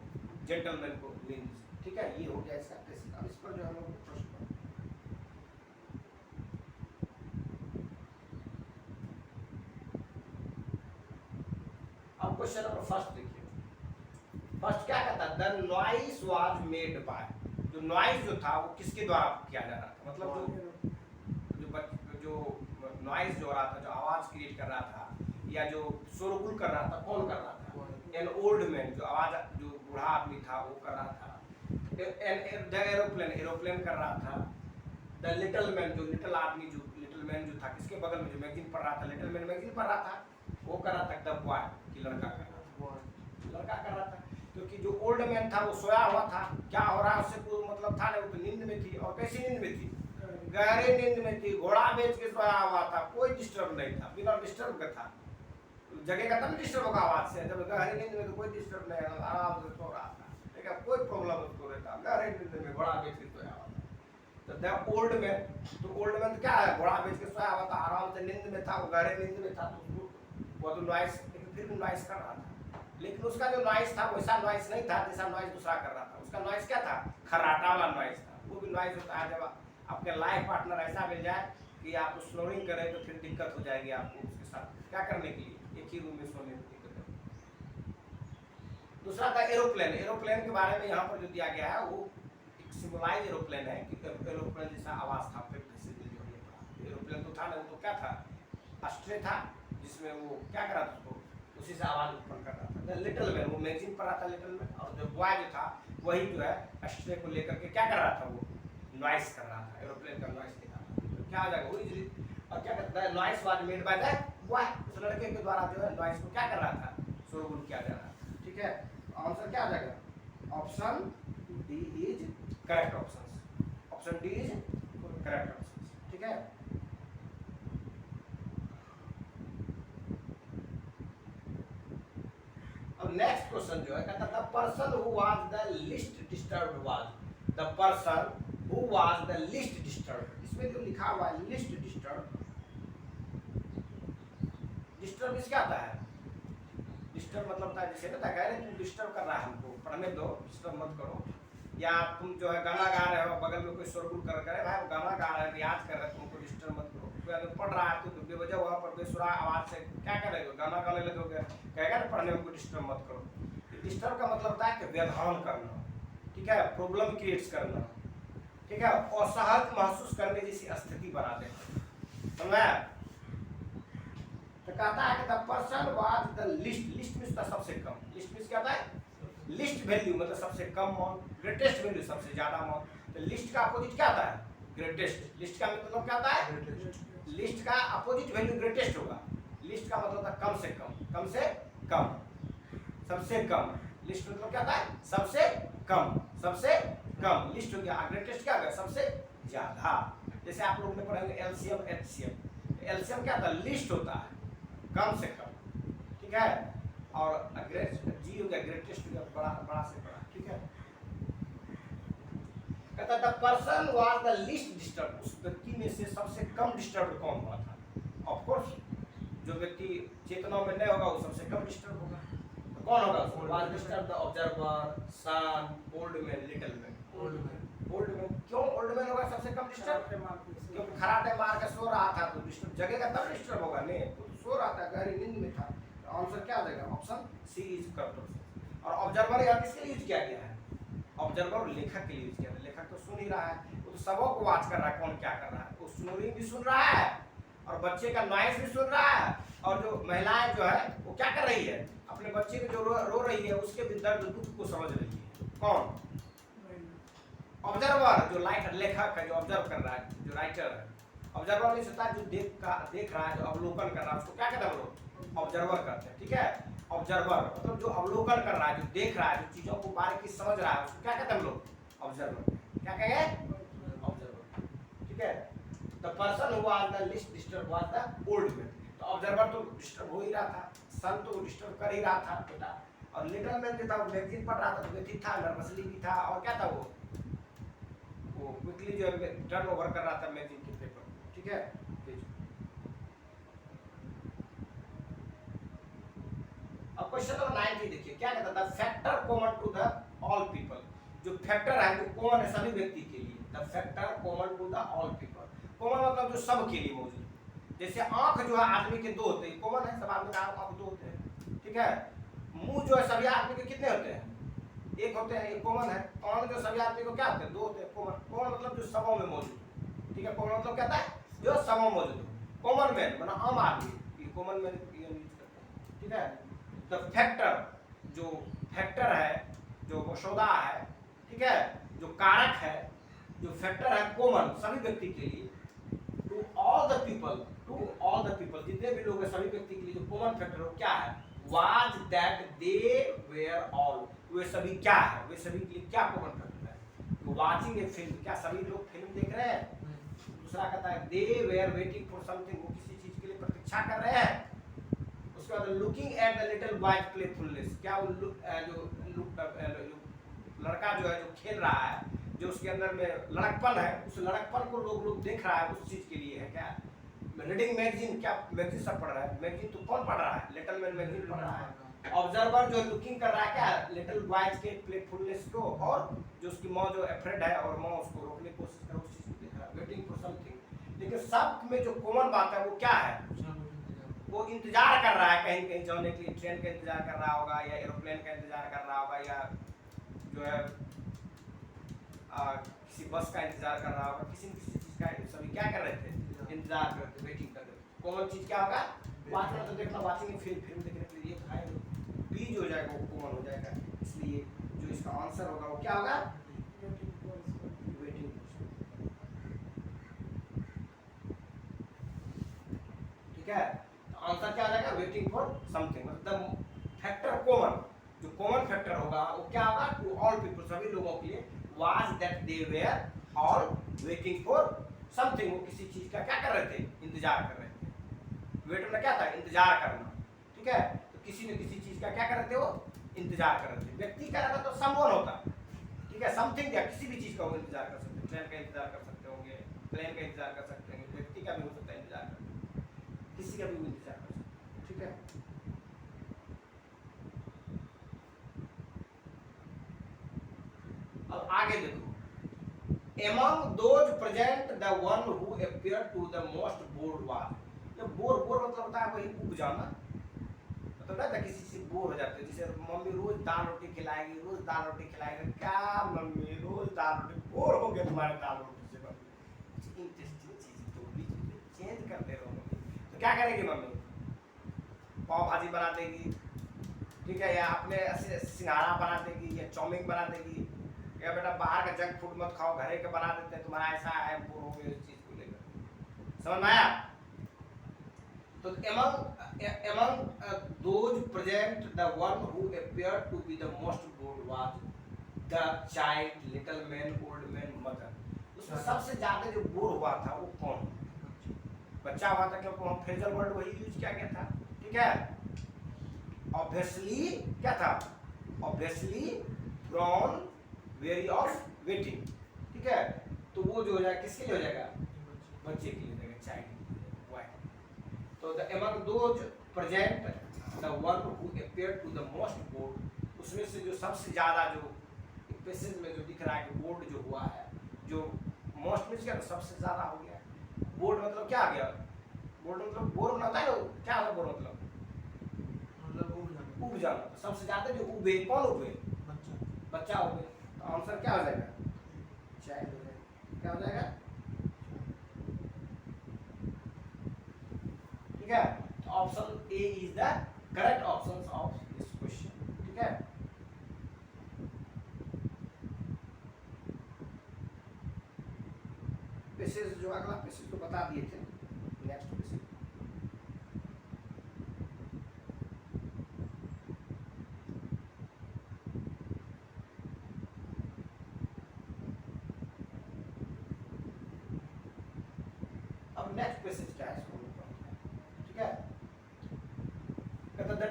जेंटलमैन को नींद से। ठीक है, ये हो गया इसका टेस्ट। अब इस पर जो हम लोग प्रश्न, अब क्वेश्चन नंबर फर्स्ट देखिए। फर्स्ट क्या कहता है, the noise was made by, जो नॉइस जो था वो किसके द्वारा किया जा रहा था, मतलब जो नॉइस जो हो रहा था, जो आवाज क्रिएट कर रहा था, या जो शोरगुल कर रहा था, कौन कर रहा था, एन ओल्ड मैन, जो आवाज, जो बूढ़ा आदमी था वो कर रहा था। द एरोप्लेन, एरोप्लेन कर रहा था। द लिटिल मैन, जो लिटिल आदमी, जो लिटिल मैन जो था, किसके बगल में जो मैगजीन पढ़ रहा था, लिटिल मैन मैगजीन पढ़ रहा था, वो कर रहा था। द बॉय, कि लड़का कर रहा था, लड़का कर रहा था, क्योंकि जो ओल्ड मैन था वो सोया हुआ था, क्या हो रहा है उससे कोई मतलब था नहीं, वो तो नींद में थी। और कैसी नींद में थी, गहरी नींद में थी, घोड़ा बेच के सोया हुआ था, कोई डिस्टर्ब नहीं था, बिना डिस्टर्ब का था। जगह का तब डिस्टर्ब होगा आवाज से, जब गहरी नींद में तो कोई डिस्टर्ब नहीं है, आराम से सो रहा था। ठीक है, कोई प्रॉब्लम उसको नहीं था, गहरी नींद में घोड़ा बेच के सोया हुआ था। तो द ओल्ड मैन, तो ओल्ड मैन क्या है, घोड़ा बेच के सोया हुआ था, आराम से नींद में था, वो गहरी नींद में था, तो वो तो नॉइस, लेकिन फिर भी नॉइस कर रहा था। लेकिन उसका जो नॉइस था वैसा नॉइस नहीं था जैसा नॉइस दूसरा कर रहा था। उसका नॉइस क्या था, खर्राटा वाला नॉइस था। वो भी नॉइस होता है जब आपके लाइफ पार्टनर ऐसा मिल जाए कि आप स्नोरिंग करें, तो फिर दिक्कत हो जाएगी आपको उसके साथ क्या करने के लिए, एक ही रूम में सोने में दिक्कत है। दूसरा था एरोप्लेन। एरोप्लेन के बारे में यहाँ पर जो दिया गया है वो एक सिम्बलाइज एरोप्लेन है, कि एरोप्लेन जैसा आवाज था। एरोप्लेन तो था ना, वो तो क्या था, अस्ट्रे था, जिसमें वो क्या कर रहा था, उसको उसी से आवाज उत्पन्न कर रहा था। लिटिल मैन, वो मैगजीन पढ़ रहा था लिटिल मैन, और जो बॉय जो था वही जो है अस्ट्रे को लेकर के क्या कर रहा था, वो नॉइस कर रहा था, एरोप्लेन का नॉइस निकाल रहा था। तो क्या हो जाएगा, वो और क्या कहता है, noise was made by the boy, उस लड़के के द्वारा जो है नॉइस को क्या कर रहा था, शोरगुल किया जा रहा था। ठीक है, आंसर क्या आ जाएगा? Option D is correct option. Option D is correct option. ठीक है, अब नेक्स्ट क्वेश्चन जो है कहता था person who was the least disturbed was the person who was the least disturbed. इसमें जो लिखा हुआ है लीस्ट डिस्टर्ब्ड, डिस्टर्ब इसका आता है, डिस्टर्ब मतलब होता है जैसे ना कह रहे तुम डिस्टर्ब कर रहा है हमको, पढ़ने दो, डिस्टर्ब मत करो। या तुम जो है गाना गा रहे हो, बगल में कोई शोरगुल कर रहे भाई वो गाना गा रहा है, रियाज कर रहे हैं, तुमको डिस्टर्ब मत करो। कोई अगर पढ़ रहा है तो बेवजह वहाँ पर बेसुरा आवाज से क्या करेगा, गाना गाने लगोगे, कहेगा ना पढ़ने में कोई डिस्टर्ब मत करो। डिस्टर्ब का मतलब होता है कि व्यवधान करना, ठीक है, प्रॉब्लम क्रिएट करना, ठीक है, असहज महसूस करने जैसी स्थिति बना देना, समझा? तो कहता है कि the person was the list, list means सबसे कम, लिस्ट मींस क्या होता है? लिस्ट वैल्यू मतलब सबसे कम मान, ग्रेटेस्ट वैल्यू सबसे ज्यादा मान। तो लिस्ट का अपोजिट क्या होता है? ग्रेटेस्ट। लिस्ट का मतलब क्या होता है? लिस्ट का अपोजिट वैल्यू ग्रेटेस्ट होगा। लिस्ट का मतलब होता है कम से कम, कम से कम, सबसे कम। लिस्ट मतलब क्या होता है? सबसे कम, सबसे कम लिस्ट हो गया। ग्रेटेस्ट क्या होगा? सबसे ज्यादा। जैसे आप लोग ने पढ़ेंगे एलसीएम एचसीएम। एलसीएम क्या होता है? लिस्ट होता है कम से कम, ठीक है, और जी हो गया ग्रेटेस्ट हो गया बड़ा, बड़ा से बड़ा, ठीक है। कहता था person was the least disturb, उस व्यक्ति में से सबसे कम डिस्टर्ब कौन हुआ था? ऑफ कोर्स जो व्यक्ति चेतना में नहीं होगा वो सबसे कम डिस्टर्ब होगा। तो कौन होगा? Was disturb the observer, son, old man, little man. Old man क्यों ओल्ड मैन होगा सबसे कम डिस्टर्ब? क्योंकि खराटे मार के सो रहा था तो डिस्टर्ब जगेगा तब डिस्टर्ब होगा, नहीं तो सो रहा था, गहरी नींद में था। तो आंसर क्या आ जाएगा? Option C is correct. और ऑब्जर्वर यहाँ किसके लिए यूज किया गया है? ऑब्जर्वर लेखक के लिए यूज किया है। लेखक तो सुन ही रहा है, वो तो सबों को वॉच कर रहा है कौन क्या कर रहा है। वो स्नोरिंग भी सुन रहा है और बच्चे का नॉइस भी सुन रहा है, और जो महिलाएं जो है वो क्या कर रही है? अपने बच्चे को जो रो रही है उसके भी दर्द दुख को समझ रही है। कौन? ऑब्जर्वर, जो लेखक है, जो ऑब्जर्व कर रहा है, जो राइटर है। ऑब्जर्वर नहीं होता जो देख रहा है, जो अवलोकन कर रहा है, उसको क्या कहते हैं हम लोग? ऑब्जर्वर कहते हैं, ठीक है। ऑब्जर्वर मतलब जो अवलोकन कर रहा है, जो देख रहा है, जो चीजों को बारीकी समझ रहा है, उसको क्या कहते हैं हम लोग? ऑब्जर्वर। क्या कहेंगे? ऑब्जर्वर, ठीक है। The person who was the least disturb was the old man. तो ऑब्जर्वर तो डिस्टर्ब हो ही रहा था, सन तो डिस्टर्ब कर ही रहा था बेटा, और लिटिल मैन जो था वो मैगजीन पढ़ रहा था, तो व्यथित था, नर्वसली भी था, और क्या था वो क्विकली जो है टर्न ओवर कर रहा था मैगजीन के पेपर, ठीक है। अब क्वेश्चन नंबर 90 देखिए क्या कहता था? Factor common to the all people, जो फैक्टर है वो कॉमन है सभी व्यक्ति के लिए। The factor common to the all people, common मतलब जो सब के लिए मौजूद। जैसे आंख जो है आदमी के दो होते हैं, कॉमन है, सब आदमी का आंख दो होते हैं, ठीक है। मुंह जो है सभी आदमी के कितने होते हैं? एक होते हैं, ये कॉमन है। कॉमन जो सभी आदमी को क्या होते हैं? दो होते हैं। कॉमन, कॉमन मतलब जो सबों में मौजूद, ठीक है। कॉमन मतलब क्या होता है? जो सबों में मौजूद हो। कॉमन मैन मतलब आम आदमी, ये कॉमन मैन यूज करते हैं, ठीक है। द फैक्टर, जो फैक्टर है, जो मसौदा है, ठीक है, जो कारक है, जो फैक्टर है कॉमन सभी व्यक्ति के लिए, to all the people, to all the people जितने भी लोग हैं सभी व्यक्ति के लिए जो कॉमन फैक्टर हो क्या है? Was that they were all, वे सभी क्या है? वे सभी के लिए क्या कॉमन फैक्टर है? वाचिंग ए फिल्म, क्या सभी लोग फिल्म देख रहे हैं? दूसरा कहता है दे वेयर वेटिंग फॉर समथिंग, वो किसी चीज के लिए प्रतीक्षा कर रहे हैं। उसके बाद looking at the little boy playfulness, क्या वो जो लड़का जो है जो खेल रहा है, जो उसके अंदर में लड़कपन है, उस लड़कपन को लोग देख रहा है, उस चीज के लिए है क्या? रीडिंग मैगजीन, क्या मैगजीन सब पढ़ रहा है? मैगजीन तो कौन पढ़ रहा है? लिटिल मैन मैगजीन पढ़ रहा है। ऑब्जर्वर जो लुकिंग कर रहा है क्या? लिटिल बॉयज के प्लेफुलनेस को, और जो उसकी माँ जो अफ्रेड है और माँ उसको रोकने की कोशिश कर रहा है, उस चीज को देख रहा है, वेटिंग फॉर समथिंग। लेकिन सब में जो कॉमन बात है वो क्या है? वो इंतजार कर रहा है कहीं कहीं जाने के लिए, ट्रेन का इंतजार कर रहा होगा, या एरोप्लेन का इंतजार कर रहा होगा, या जो है किसी बस का इंतजार कर रहा होगा, किसी न किसी चीज का सभी क्या कर रहे थे? इंतजार कर रहे थे, वेटिंग कर रहे थे। कॉमन चीज क्या होगा? वाचना तो देखना, वाचिंग फिल्म देखने के लिए ये खाए बी जो हो जाएगा वो कॉमन हो जाएगा। इसलिए जो इसका आंसर होगा वो क्या होगा? वेटिंग, ठीक है। आंसर क्या आ जाएगा? वेटिंग फॉर समथिंग, मतलब फैक्टर कॉमन, जो कॉमन फैक्टर होगा वो क्या होगा, टू ऑल पीपल, सभी लोगों के लिए, was that they were all waiting for something, वो किसी चीज का क्या कर रहे थे, इंतजार कर रहे थे। वेट में क्या था, इंतजार करना, ठीक है। तो किसी न किसी चीज का क्या कर रहे थे, वो इंतजार कर रहे थे। व्यक्ति का रहता तो समवन होता, ठीक है, समथिंग या किसी भी चीज का वो इंतजार कर सकते, ट्रेन का इंतजार कर सकते होंगे, प्लेन का इंतजार कर सकते हैं, व्यक्ति का भी हो सकता है इंतजार करना, किसी का भी वो इंतजार कर सकते हैं, ठीक है। अब आगे देखो, among those present the one who appeared to the most bored was, ये बोर मतलब होता है वही उब जाना, मतलब ना किसी से बोर हो जाते हैं, जैसे मम्मी रोज दाल रोटी खिलाएगी, रोज दाल रोटी खिलाएगी, क्या मम्मी रोज दाल रोटी, बोर हो गए तुम्हारे दाल रोटी से मम्मी, कुछ इंटरेस्टिंग चीज तो बीच में चेंज करते रहो मम्मी। तो क्या करेगी मम्मी, पाव भाजी बना देगी, ठीक है, या अपने सिंघाड़ा बना देगी, या चाउमीन बना देगी, या बेटा बाहर का जंक फूड मत खाओ, घरे के बना देते हैं, तुम्हारा ऐसा है, बोर हो गए इस चीज को लेकर, समझ में आया। तो among those present the one who appeared to be the most bored was the child, little man, old man, mother। उसमें सबसे ज्यादा जो बोर हुआ था वो कौन, बच्चा हुआ था, क्योंकि वहाँ फ्रेजल वर्ड वही यूज किया गया था, ठीक है। ऑब्वियसली क्या था, obviously from very of waiting, ठीक है। तो वो जो हो जाएगा किसके लिए हो जाएगा, बच्चे के लिए हो जाएगा, चाइल्ड। तो the among those present the one who appeared to the most bored, उसमें से जो सबसे ज्यादा जो पैसेज में जो दिख रहा है कि बोर्ड जो हुआ है, जो मोस्ट में क्या सबसे ज्यादा हो गया, बोर्ड मतलब क्या आ गया, बोर्ड मतलब बोर होना होता है ना, क्या होता है बोर मतलब उब जाना। तो सबसे ज्यादा जो उबे, कौन उबे, बच्चा उबे। तो आंसर क्या हो जाएगा, चाइल्ड हो जाएगा, क्या हो जाएगा, ठीक है। तो option A is the correct option of this question, ठीक है। पैसेज जो अगला पैसेज तो बता दिए थे, नेक्स्ट पैसेज अब नेक्स्ट पैसेज क्या है, ठीक है। कहता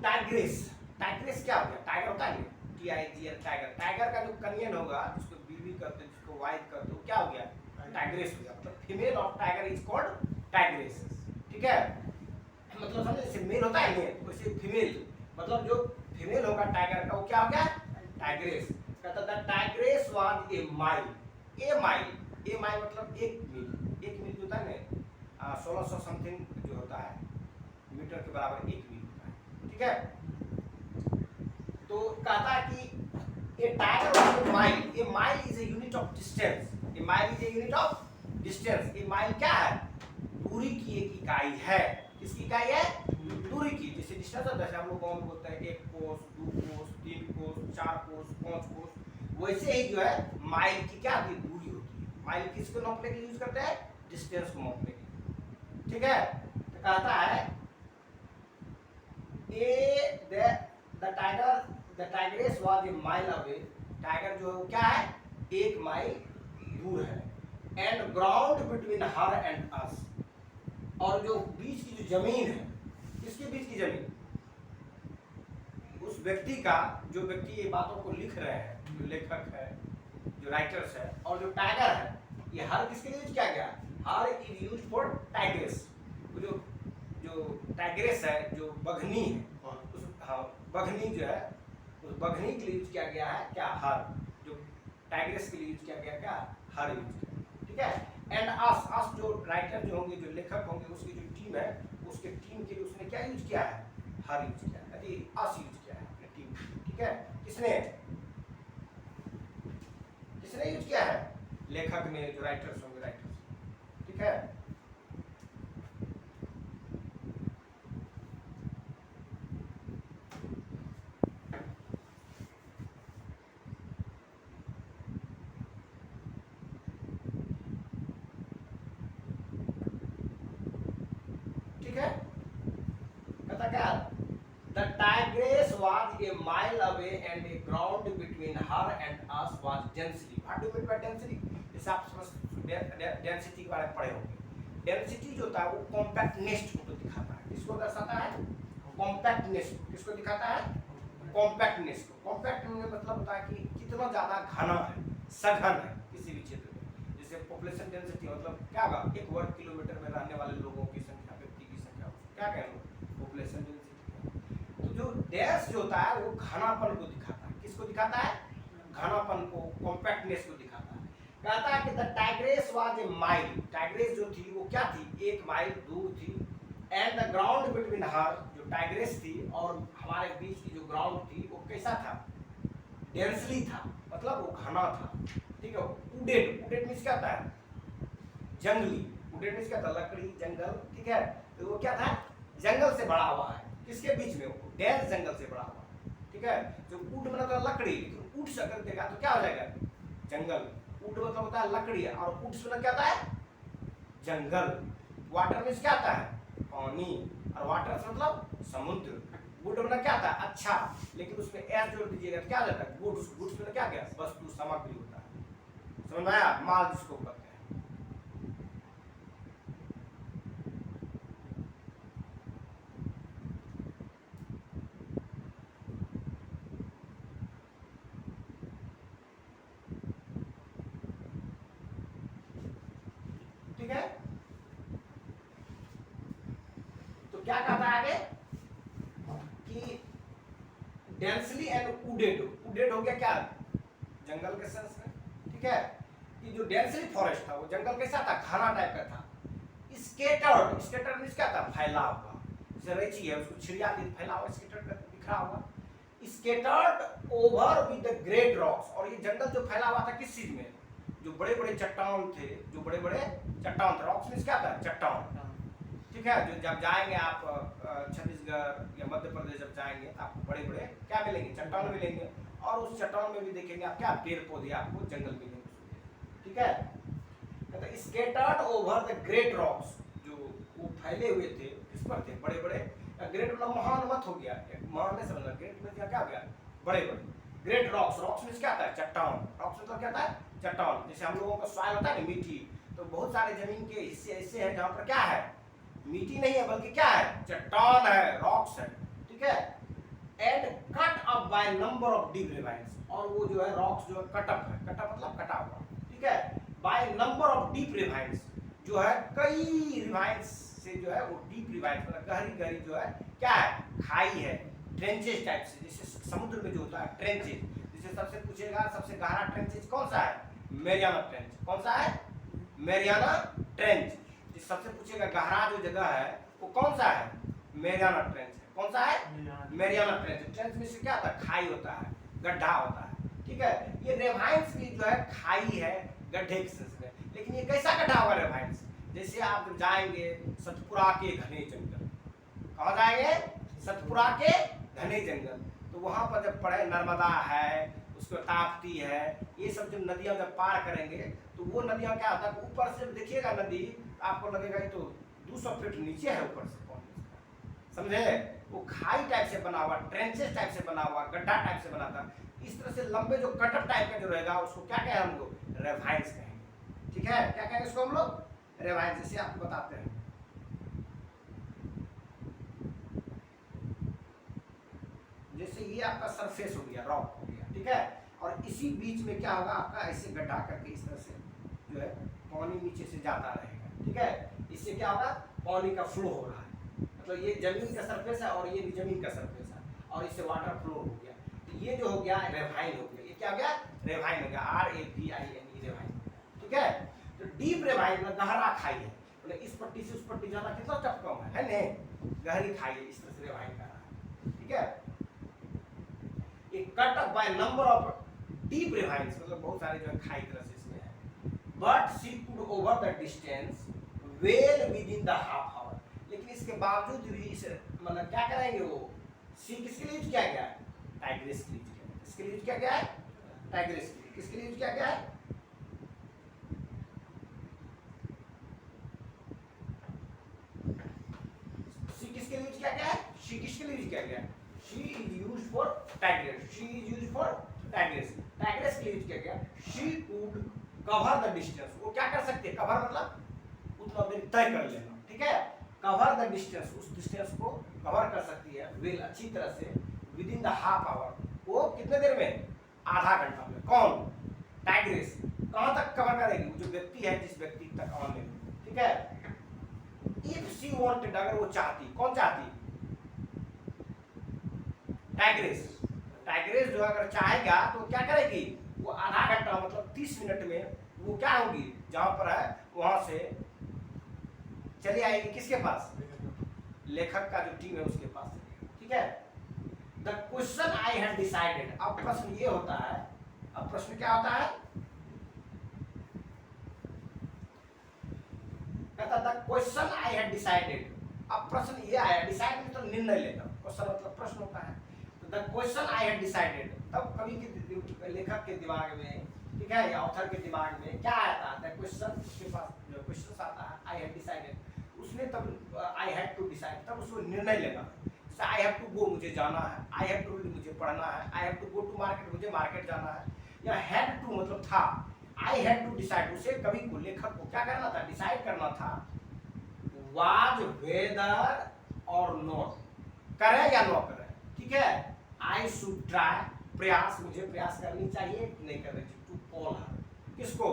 टाइग्रेस, टाइग्रेस क्या हो गया, टाइगर होता है TIGR, टाइगर, टाइगर का जो कनियन होगा जिसको बीवी करते, जिसको वाइफ करते, वो क्या हो गया, टाइग्रेस हो गया। मतलब female of tiger is called tigress, ठीक है। मतलब समझे, जैसे मेल होता है मेल, वैसे फीमेल, मतलब जो फीमेल होगा टाइगर का वो क्या हो गया, टाइग्रेस। कहता था tigress was a mile, a mile, a mile मतलब एक मील, एक मील जो होता है ना 1600 समथिंग जो होता है मीटर के बराबर एक मील होता है, ठीक है। तो कहता है कि a tiger was a mile, a mile is a unit of distance, a mile is a unit of distance. A mile क्या है, दूरी की एक इकाई है, किसकी इकाई है, दूरी की। जैसे डिस्टेंस होता है, हम लोग गाँव में बोलते हैं 1 कोस, 2 कोस, 3 कोस, 4 कोस, 5 कोस, वैसे ही जो है माइल की क्या होती है, दूरी होती है। माइल किसको नापने के लिए यूज करते हैं, डिस्टेंस को नापने के लिए, ठीक है। तो कहता है the tigress was a mile away, tiger जो है वो क्या है, 1 माइल दूर है। And ground between her and us, और जो बीच की जो जमीन है, किसके बीच की जमीन, उस व्यक्ति का, जो व्यक्ति ये बातों को लिख रहे हैं, जो लेखक है, जो राइटर्स है, और जो टाइगर है, ये हर किसके लिए यूज किया गया, हर इज यूज फॉर टाइग्रेस। जो टाइग्रेस है, जो बघनी है, उस बघनी जो है, उस बघनी के लिए यूज किया गया है क्या, हर। जो टाइग्रेस के लिए यूज किया गया क्या, हर यूज किया, ठीक है। एंड अस जो राइटर जो होंगे, जो लेखक होंगे, उसकी जो टीम है, उसके टीम के लिए उसने क्या यूज किया है, हर यूज किया है, यदि अस यूज किया है अपने टीम, ठीक है। किसने यूज किया है, लेखक ने, जो राइटर्स होंगे, राइटर्स, ठीक है। ठीक है, कहता क्या, the time tigress was a mile away and a ground between her and us was densely. What do you mean by density? जैसे आप डेंसिटी के बारे में पढ़े होंगे. डेंसिटी जो होता है वो कॉम्पैक्टनेस को दिखाता है. किसको दर्शाता है? कॉम्पैक्टनेस. किसको दिखाता है? कॉम्पैक्टनेस को. कॉम्पैक्ट में मतलब होता है कि कितना ज्यादा घना है, सघन है किसी भी क्षेत्र में. जैसे पॉपुलेशन डेंसिटी मतलब क्या होगा? 1 वर्ग किलोमीटर में रहने वाले लोगों की संख्या, व्यक्ति की संख्या, क्या कहेंगे? Population density. तो जो डेंस जो होता है वो घनापन को दिखाता है. किसको दिखाता है? घनापन को, कॉम्पैक्टनेस को दिखाता है. कहता है कि the tigress was a mile. Tigress जो थी वो क्या थी? 1 माइल दूर थी. एंड द ग्राउंड बिटवीन हर, जो टाइग्रेस थी और हमारे बीच की जो ग्राउंड थी वो कैसा था? डेंसली था, मतलब वो घना था. ठीक है. उडेड. उडेड मींस क्या होता है? जंगली. उडेड मींस क्या था? लकड़ी, जंगल. ठीक है. तो वो क्या था? जंगल से बड़ा हुआ है. किसके बीच में? वो डेंस जंगल से बड़ा हुआ. ठीक है. जो ऊट मतलब लकड़ी, लेकिन ऊट से अगर देखा तो क्या हो जाएगा? जंगल. ऊट मतलब होता है लकड़ी, और ऊट से क्या होता है? जंगल. वाटर मींस क्या होता है? पानी. और वाटर से मतलब समुद्र. गुड मतलब क्या था? अच्छा. लेकिन उसमें एयर जोड़ दीजिएगा तो क्या हो जाता है? गुड्स. गुड्स में क्या गया? वस्तु, सामग्री होता है. समझ में आया? माल जिसको कहते हैं. ठीक है. तो क्या कहता है आगे कि डेंसली एंड उडेड. उडेड हो गया क्या? जंगल के सेंस में. ठीक है. ये जो डेंसली फॉरेस्ट था वो जंगल कैसा था? घना टाइप का था. स्केटर्ड. स्केटर्ड मींस क्या था? फैला हुआ. जैसे रैची है, उसको छिड़िया दी, फैला हुआ, स्केटर्ड का बिखरा हुआ. Scattered over with the great rocks. और ये जंगल जो फैला हुआ था किस चीज में? जो बड़े बड़े चट्टान थे, जो बड़े बड़े चट्टान थे. रॉक्स मींस क्या था? चट्टान. ठीक है. जो जब जाएंगे आप छत्तीसगढ़ या मध्य प्रदेश जब जाएंगे तो आपको बड़े बड़े क्या मिलेंगे? चट्टान मिलेंगे. और उस चट्टान में भी देखेंगे आप क्या? पेड़ पौधे, आपको जंगल मिलेंगे. ठीक है. तो scattered over the great rocks. जो वो फैले हुए थे किस पर थे? बड़े बड़े. ग्रेट मतलब महान मत हो गया, महान नहीं समझना. ग्रेट में क्या हो गया? बड़े बड़े. Great rocks. रॉक्स मींस क्या होता है? चट्टान. रॉक्स मतलब क्या होता है? चट्टान. जैसे हम लोगों का सॉइल होता है ना, मिट्टी. तो बहुत सारे जमीन के हिस्से ऐसे हैं जहाँ पर क्या है? मिट्टी नहीं है, बल्कि क्या है? चट्टान है, रॉक्स है. ठीक है. And cut up by number of deep ravines. और वो जो है रॉक्स जो है कट अप है. कट अप मतलब कटा हुआ. ठीक है. By number of deep ravines. जो है कई रिवाइन्स से जो है वो डीप रिवाइन्स मतलब गहरी गहरी जो है क्या है? खाई है. ट्रेंचेस टाइप से. जैसे समुद्र में जो होता है ट्रेंचेस. जैसे सबसे पूछेगा सबसे गहरा ट्रेंचेस कौन सा है? Mariana trench. कौन सा है? Mariana trench. सबसे पूछेगा गहरा जो जगह है वो कौन सा है? मैरियाना ट्रेंच है. कौन सा है? Mariana trench. ट्रेंच में से क्या होता है? खाई होता है, गड्ढा होता है. ठीक है. ये रेवाइन्स भी जो है खाई है, गड्ढे के सेंस में. लेकिन ये कैसा गड्ढा होगा रेवाइन्स? जैसे आप जब जाएंगे सतपुरा के घने जंगल. कहाँ जाएंगे? सतपुरा के घने जंगल. तो वहां पर जब पढ़े नर्मदा है, उसको ताप्ती है, ये सब जब नदियां जब पार करेंगे तो वो नदियां क्या होता है? ऊपर से देखिएगा नदी आपको लगेगा ये तो 200 फीट नीचे है ऊपर से. समझे? वो खाई टाइप से बना हुआ, ट्रेंचेस टाइप से बना हुआ, गड्ढा टाइप से बना था. इस तरह से लंबे जो कटअप टाइप का जो रहेगा उसको क्या कहें हम लोग? रेवाइन्स कहेंगे. ठीक है. क्या कहेंगे इसको हम लोग? रेवाइन्स. जैसे आपको बताते हैं. जैसे ये आपका सरफेस हो गया, रॉक हो गया. ठीक है. और इसी बीच में क्या होगा? आपका ऐसे गड्ढा करके इस तरह से जो है पानी नीचे से जाता रहेगा. ठीक है. इससे क्या होगा? पानी का फ्लो हो रहा है. मतलब ये जमीन का सरफेस है और ये भी जमीन का सरफेस है और इससे वाटर फ्लो हो गया. तो ये जो हो गया रेवाइन हो गया. ये क्या हो गया? रेवाइन हो गया. RAVINE ravine. ठीक है. तो डीप रेवाइन में गहरा खाई है. मतलब इस पट्टी से उस पट्टी जाना कितना टफ कम है नहीं? गहरी खाई है. इस तरह से रेवाइन कर रहा है. ठीक है. ये cut up by number of deep ravines मतलब बहुत सारे जो है खाई तरह से इसमें है. But she could over the distance well with in the half our. लेकिन इसके बावजूद भी इस मतलब क्या करेंगे वो? सी किसके लिए यूज किया गया है? टाइग्रेस के लिए यूज किया गया. किसके लिए यूज किया गया है? टाइग्रेस के लिए. किसके लिए यूज किया गया है? सी किसके लिए यूज किया गया है? सी किसके लिए यूज किया गया है? She is use for tigress, she is use for tigress, tigress के लिए यूज किया गया। She could cover the distance, वो क्या कर सकती है, कवर मतलब उतना देर तय कर लेना, ठीक है, कवर द डिस्टेंस, उस डिस्टेंस को कवर कर सकती है वेल अच्छी तरह से with in the half our, वो कितने देर में, आधा घंटा में। कौन, टाइग्रेस कहाँ तक कवर करेगी, वो जो व्यक्ति है जिस व्यक्ति तक आने, ठीक है। इफ शी वांटेड, अगर वो चाहती, कौन चाहती, टाइग्रेस, टाइग्रेस जो अगर चाहेगा तो क्या करेगी, वो आधा घंटा मतलब 30 मिनट में वो क्या होगी, जहां पर है वहां से चली आएगी, किसके पास, लेखक का जो टीम है उसके पास, ठीक है। The question I have decided, अब प्रश्न ये होता है, अब प्रश्न क्या होता है, कहता the question I have decided, अब प्रश्न ये आया, डिसाइड मतलब निर्णय लेना, क्वेश्चन मतलब प्रश्न होता है, तो the question I have decided, तब कवि के लेखक के दिमाग में, ठीक है, या ऑथर के दिमाग में क्या आता है, क्वेश्चन, उसके पास जो क्वेश्चन आता है, आई हैव डिसाइडेड, उसने तब आई हैव टू डिसाइड, तब उसको निर्णय लेना, आई हैव टू गो, मुझे जाना है, आई हैव टू रीड, मुझे पढ़ना है, I have to go to market, मुझे मार्केट जाना है, या हैड टू मतलब था, आई हैड टू डिसाइड, उसे कवि को, लेखक को क्या करना था, डिसाइड करना था, वाज वेदर और नॉट, करे या न करे, ठीक है, आई शुड ट्राई, प्रयास, मुझे प्रयास करनी चाहिए, नहीं करनी चाहिए, टू कॉल हर, किसको,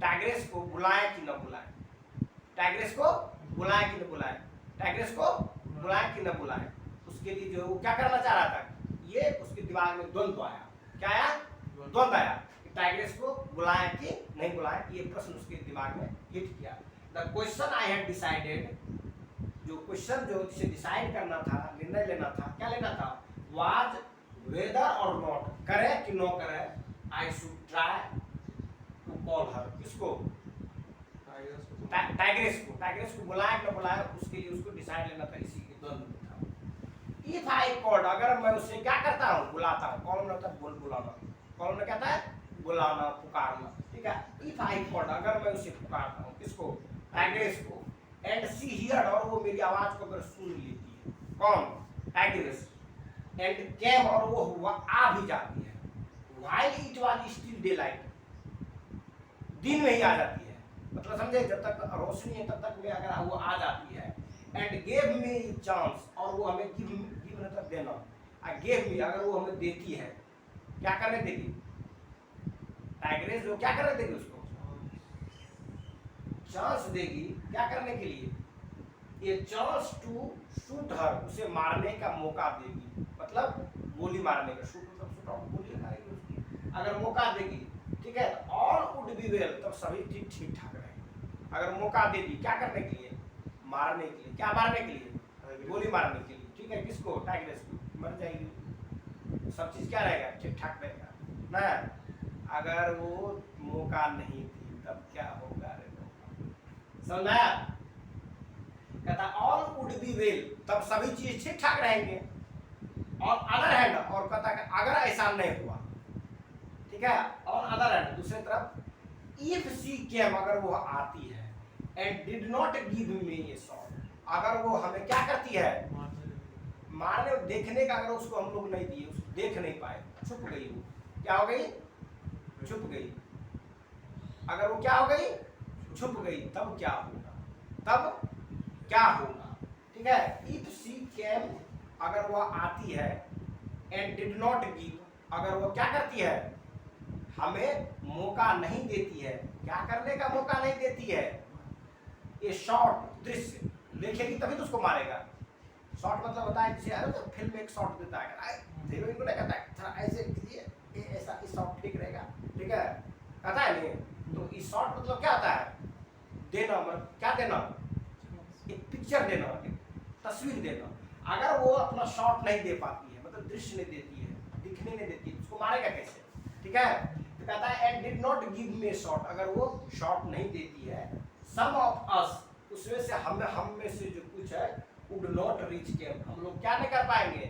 टाइग्रेस को बुलाए कि न बुलाए, टाइग्रेस को बुलाए कि न बुलाए, टाइग्रेस को बुलाए कि न बुलाए, उसके लिए जो वो क्या करना चाह रहा था, ये उसके दिमाग में द्वंद्व आया, क्या आया, द्वंद्व आया, कि टाइग्रेस को बुलाए कि नहीं बुलाए, ये प्रश्न उसके दिमाग में हिट किया। The question I have decided, जो क्वेश्चन जो जिसे डिसाइड करना था, निर्णय लेना था, क्या लेना था, वाज वेदर और नॉट, करे कि नो करे, I should try to call her, किसको, टाइग्रेस को बुलाए कि न बुलाए, उसके लिए उसको डिसाइड लेना था, इसी के द्वंद्व में था। इफ आई कॉल्ड, अगर मैं उसे क्या करता हूँ, बुलाता हूँ, कॉल में होता है बुलाना, कॉल में कहता है बुलाना, पुकारना, ठीक है। इफ आई कॉल्ड, अगर मैं उसे पुकारता हूँ, किसको, टाइग्रेस को, एंड सी हियर, और वो मेरी आवाज को अगर सुन लेती है, कौन, टाइग्रेस, एंड केम, और वो हुआ आ भी जाती है, while it was still day light, दिन में ही आ जाती है, मतलब समझे, जब तक रोशनी है तब तक में अगर वो आ जाती है, एंड गेव मी चांस, और वो हमें गिव मतलब देना, गेव मी, अगर वो हमें देती है, क्या करने देगी, टाइग्रेस जो क्या करने देगी, उसको चांस देगी, क्या करने के लिए, ये चांस टू शूट हर, उसे मारने का मौका देगी, मतलब गोली मारने का, शूट मतलब शूट आउट, गोली मारेगी उसकी, अगर मौका देगी, ठीक है, ऑल वुड बी वेल, तब सभी चीज ठीक ठाक रहेगी, अगर मौका दे दी, क्या करने के लिए, मारने के लिए, क्या मारने के लिए, गोली मारने के लिए, ठीक है, किसको, टाइग्रेस को, मर जाएगी, सब चीज क्या रहेगा, ठीक ठाक रहेगा ना। अगर वो मौका नहीं दी तब क्या होगा, समझ आया, कहता ऑल वुड बी वेल, तब सभी चीज ठीक ठाक रहेंगे, और अदर हैंड, और कहता है अगर ऐसा नहीं हुआ, ठीक है, और अदर हैंड, दूसरी तरफ, इफ शी केम, अगर वो आती है, and did not give me A shot, अगर वो हमें क्या करती है, मारने देखने का, अगर उसको हम लोग नहीं दिए, उसको देख नहीं पाए, छुप गई, वो क्या हो गई, छुप गई, अगर वो क्या हो गई, छुप गई, तब क्या होगा, तब क्या होगा, ठीक है। इफ शी केम, अगर वो आती है, एंड डिड नॉट गिव, अगर वो क्या करती है, हमें मौका नहीं देती है, क्या करने का मौका नहीं देती है, ये शॉट दृश्य देखेगी तभी तो उसको मारेगा, शॉट मतलब होता है जैसे अरे तो फिल्म में एक शॉट देता है, हीरोइन को नहीं कहता है थोड़ा ऐसे कीजिए, ये ऐसा, इस शॉट ठीक रहेगा, ठीक है, कहता है नहीं, तो इस शॉट मतलब क्या होता है, देना, मतलब क्या देना, एक पिक्चर देना, एक तस्वीर देना, अगर वो अपना शॉट नहीं दे पाती है, मतलब दृश्य नहीं देती है, दिखने नहीं देती है, उसको मारेगा कैसे, ठीक है। तो कहता है and did not give me shot, अगर वो शॉट नहीं देती है, सम ऑफ अस, उसमें से हम में से जो कुछ है, वुड नॉट रीच कैंप, हम लोग क्या नहीं कर पाएंगे,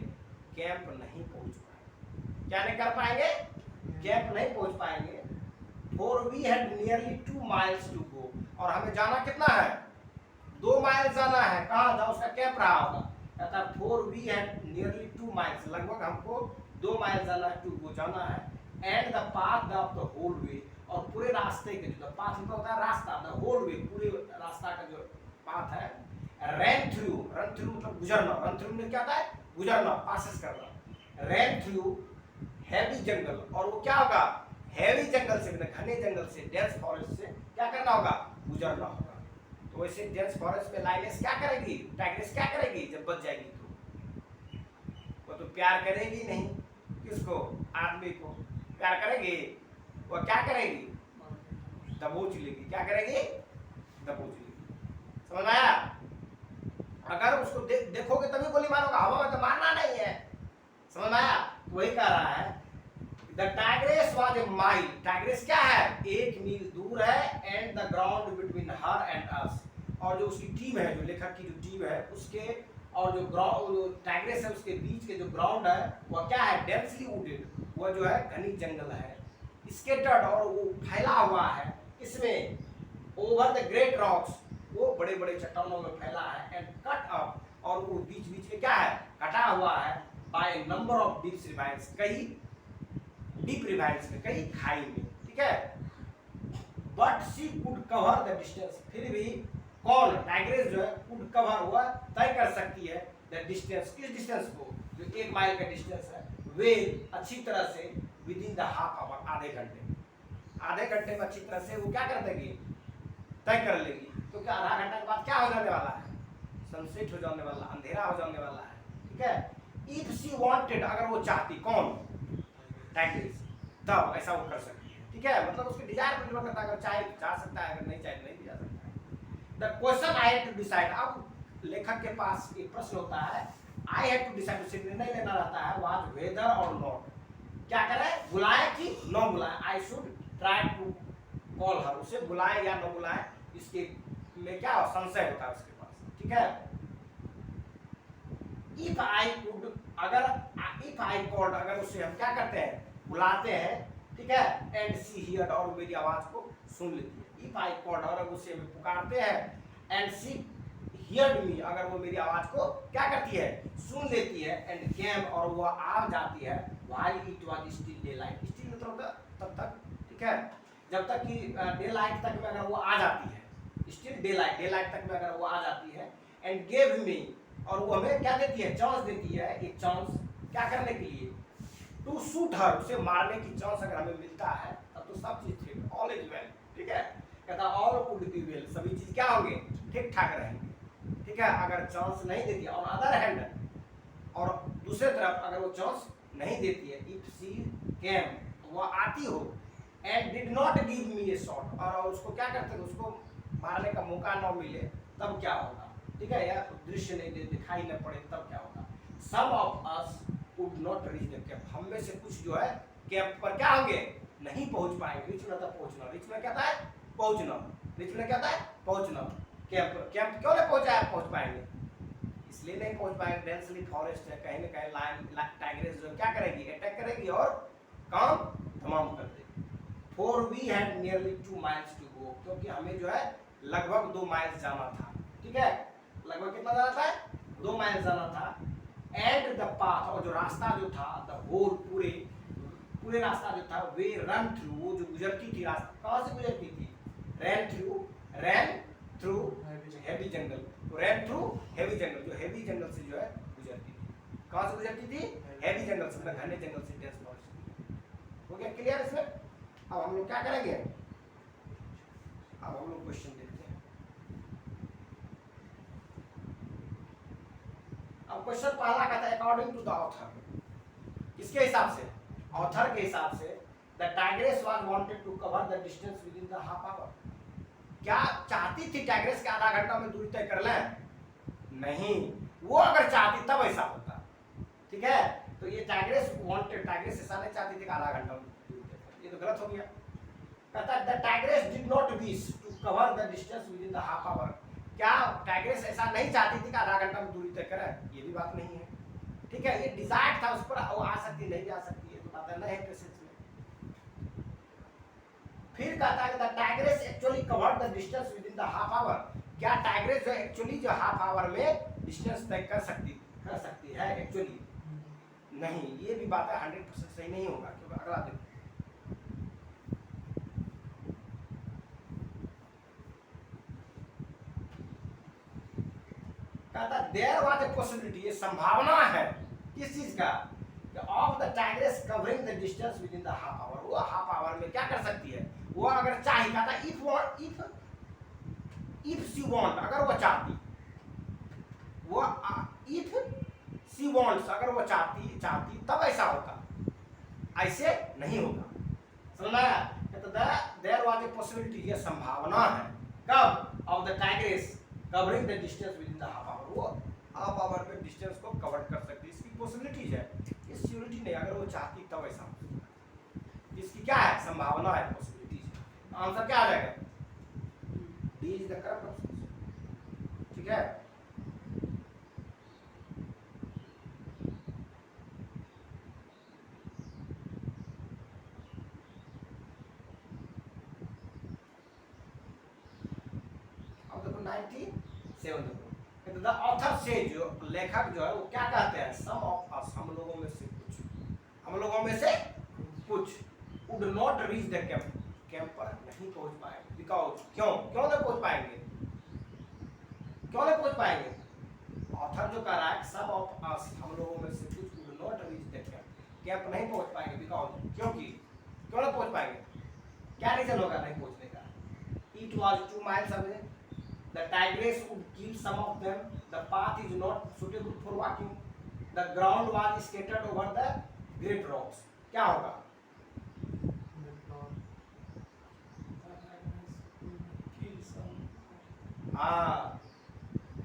कैंप नहीं पहुंच पाएंगे, क्या नहीं कर पाएंगे, कैंप नहीं पहुंच पाएंगे, for we had nearly 2 miles to go, और हमें जाना कितना है, 2 माइल जाना है, कहाँ जाओ, उसका कैंप रहा होगा, कहता है 4 we had nearly 2 miles, लगभग हमको 2 माइल जाना है, टू गो जाना है, and the path of the whole way, और पूरे रास्ते के जो पाथ मतलब होता है रास्ता, द होल वे पूरे रास्ता का जो पाथ है, रन थ्रू मतलब गुजरना, रन थ्रू में क्या होता है गुजरना, पासेस करना, रन थ्रू हैवी जंगल, और वो क्या होगा हैवी जंगल से, घने जंगल से, डेंस फॉरेस्ट से क्या करना होगा गुजरना होगा। तो वैसे डेंस फॉरेस्ट में लाइनेस क्या करेगी, टाइग्रेस क्या करेगी जब बच जाएगी तो वो तो प्यार करेगी नहीं, किसको आदमी को प्यार करेगी, वो क्या करेगी दबोच लेगी, क्या करेगी दबोच लेगी, समझ आया। अगर उसको देखोगे तभी गोली मारोगा, हवा में तो मारना नहीं है, समझ आया। वही कह रहा है the tigress was a mile, tigress क्या है 1 मील दूर है, and the ground between her and us, और जो उसकी टीम है, जो लेखक की जो टीम है उसके और जो ग्राउंड जो टाइग्रेस है उसके बीच के जो ग्राउंड है वह क्या है डेंसली वुडेड, वह जो है घनी जंगल है, स्केटर्ड और वो फैला हुआ है, इसमें ओवर द ग्रेट रॉक्स, वो बड़े बड़े चट्टानों में फैला है, एंड कट अप, और वो बीच बीच में क्या है कटा हुआ है, बाय नंबर ऑफ डीप रिवाइल्स, कई डीप रिवाइल्स में, कई खाई में, ठीक है। But she could cover the distance, फिर भी कौन टाइग्रेस जो है कुड कवर हुआ तय कर सकती है द डिस्टेंस, किस डिस्टेंस को जो 1 माइल का डिस्टेंस है, वे अच्छी तरह से with in the half our, आधे घंटे में अच्छी तरह से वो क्या कर देगी तय कर लेगी, क्योंकि आधा घंटा के बाद क्या हो जाने वाला है सनसेट हो जाने वाला, अंधेरा हो जाने वाला है, ठीक है। इफ शी वांटेड, अगर वो चाहती, कौन टाइग्रेस, तब ऐसा वो कर सकती है, ठीक है। मतलब उसके डिजायर पर निर्भर करता है, अगर चाहे जा सकता है, अगर नहीं चाहे नहीं जा सकता है। The question I have to decide, अब लेखक के पास एक प्रश्न होता है, आई हैव टू डिसाइड, उसे निर्णय लेना रहता है, वाज वेदर और नॉट, क्या करें बुलाए कि न बुलाए, I should try to call her, उसे बुलाए या न बुलाए, इसके में क्या संशय होता है उसके पास, ठीक है। इफ आई कुड, अगर इफ आई कॉल्ड, अगर उसे हम क्या करते हैं बुलाते हैं, ठीक है, एंड सी हियर्ड, और मेरी आवाज को सुन लेती है, इफ आई कॉल्ड, अगर उसे हम पुकारते हैं, एंड सी हियर्ड मी, अगर वो मेरी आवाज को क्या करती है सुन लेती है, एंड केम, और वो आ जाती है, while it was still day light, still मतलब तब तक, ठीक है, जब तक कि डे लाइट तक में अगर वो आ जाती है, स्टिल डे लाइट तक में अगर वो आ जाती है, एंड गेव मी, और वो हमें क्या देती है चांस देती है, एक चांस क्या करने के लिए, टू शूट हर, उसे मारने की चांस अगर हमें मिलता है तब तो सब चीज ठीक, ऑल इज वेल, ठीक है। कहता ऑल कुड बी वेल, सभी चीज क्या होंगे ठीक ठाक रहेंगे, ठीक है। अगर चांस नहीं देती है, और अदर हैंड, और दूसरे तरफ अगर वो चांस नहीं देती है, इफ सी केम, वो आती हो, and did not give me A shot, और उसको क्या करते हैं उसको मारने का मौका न मिले, तब क्या होगा, ठीक है, या दृश्य नहीं दिखाई न पड़े तब क्या होगा। Some of us could not reach the camp, हम में से कुछ जो है कैंप पर क्या होंगे नहीं पहुंच पाएंगे, रीच में था पहुंचना, रीच में क्या था पहुंचना, रीच में क्या था पहुंचना, कैंप क्यों नहीं पहुंचा पहुंच पाएंगे, इसलिए नहीं पहुंच पाएंगे, डेंसली फॉरेस्ट है, कहीं ना कहीं लायन टाइग्रेस जो क्या करेगी अटैक करेगी और काम तमाम कर देगी। 4 we had nearly 2 miles to go, क्योंकि हमें जो है लगभग 2 माइल जाना था, ठीक है, लगभग कितना जाना था 2 माइल जाना था, एंड द पाथ, और जो रास्ता जो था, द होल पूरे रास्ता जो था, वे रन थ्रू, वो जो गुजरती थी रास्ता कहाँ से गुजरती थी, रन थ्रू हैवी जंगल, तो रन थ्रू हैवी जंगल, जो हैवी जंगल से जो है गुजरती थी, कहाँ से गुजरती थी हैवी जंगल से, घने जंगल से, डेंस फॉरेस्ट, हो गया क्लियर इसमें। अब हम लोग क्या करेंगे, अब हम लोग क्वेश्चन देखते हैं। अब क्वेश्चन पहला कहता है अकॉर्डिंग टू द ऑथर, किसके हिसाब से ऑथर के हिसाब से, the tigress was wanted to cover the distance within the half hour, क्या चाहती थी टाइग्रेस के आधा घंटा में दूरी तय कर लें, नहीं, वो अगर चाहती तब ऐसा होता, ठीक है। तो ये टाइग्रेस वांटेड, टाइग्रेस ऐसा नहीं चाहती थी कि आधा घंटा में दूरी तय कर, ये तो गलत हो गया। कहता है the tigress did not wish to cover the distance within the half hour, क्या टाइग्रेस ऐसा नहीं चाहती थी कि आधा घंटा में दूरी तय करे, ये भी बात नहीं है, ठीक है। ये डिजायर था उस पर, वो आ सकती नहीं जा सकती है, तो बात है नहीं है प्रेसेंस में। फिर कहता है the tigress actually covered the distance within the half hour, क्या टाइग्रेस जो एक्चुअली जो हाफ आवर में डिस्टेंस तय कर सकती थी, कर सकती है एक्चुअली नहीं, ये भी बात है 100% सही नहीं होगा, क्योंकि अगला देखो कहता देयर वाज ए पॉसिबिलिटी, ये संभावना है किस चीज का, of the tigress covering the distance within the half our, वो हाफ आवर में क्या कर सकती है, वो अगर चाहे, कहता इफ सी वांट, अगर वो चाहती, वो इफ सी वांट्स, अगर वो चाहती तब ऐसा होता, ऐसे नहीं होगा, समझ में आया। तो देयर वाज ए पॉसिबिलिटी, ये संभावना है कब, of the tigress covering the distance within the half our, वो हाफ आवर में डिस्टेंस को कवर कर सकती है, इसकी पॉसिबिलिटीज है, ये श्योरिटी नहीं, अगर वो चाहती तब ऐसा हो सकता, इसकी क्या है, संभावना है, पॉसिबिलिटीज। आंसर क्या आ जाएगा, D is the correct option, ठीक है। अब देखो 97 देखो, द ऑथर से, जो लेखक जो है वो क्या कहते हैं, सम ऑफ अस, हम लोगों में से कुछ, हम लोगों में से कुछ, would not reach the camp पर नहीं पहुंच पाएंगे, बिकॉज, क्यों नहीं पहुंच पाएंगे, क्यों नहीं पहुंच पाएंगे, ऑथर जो कह रहा है सम ऑफ अस, हम लोगों में से कुछ, would not reach the camp नहीं पहुंच पाएंगे, बिकॉज, क्योंकि, क्यों नहीं पहुंच पाएंगे, क्या रीजन होगा नहीं पहुंचने का, it was 2 miles away, the tigress would kill some of them, the path is not suitable for walking, the ground was scattered over the great rocks, क्या होगा, हाँ,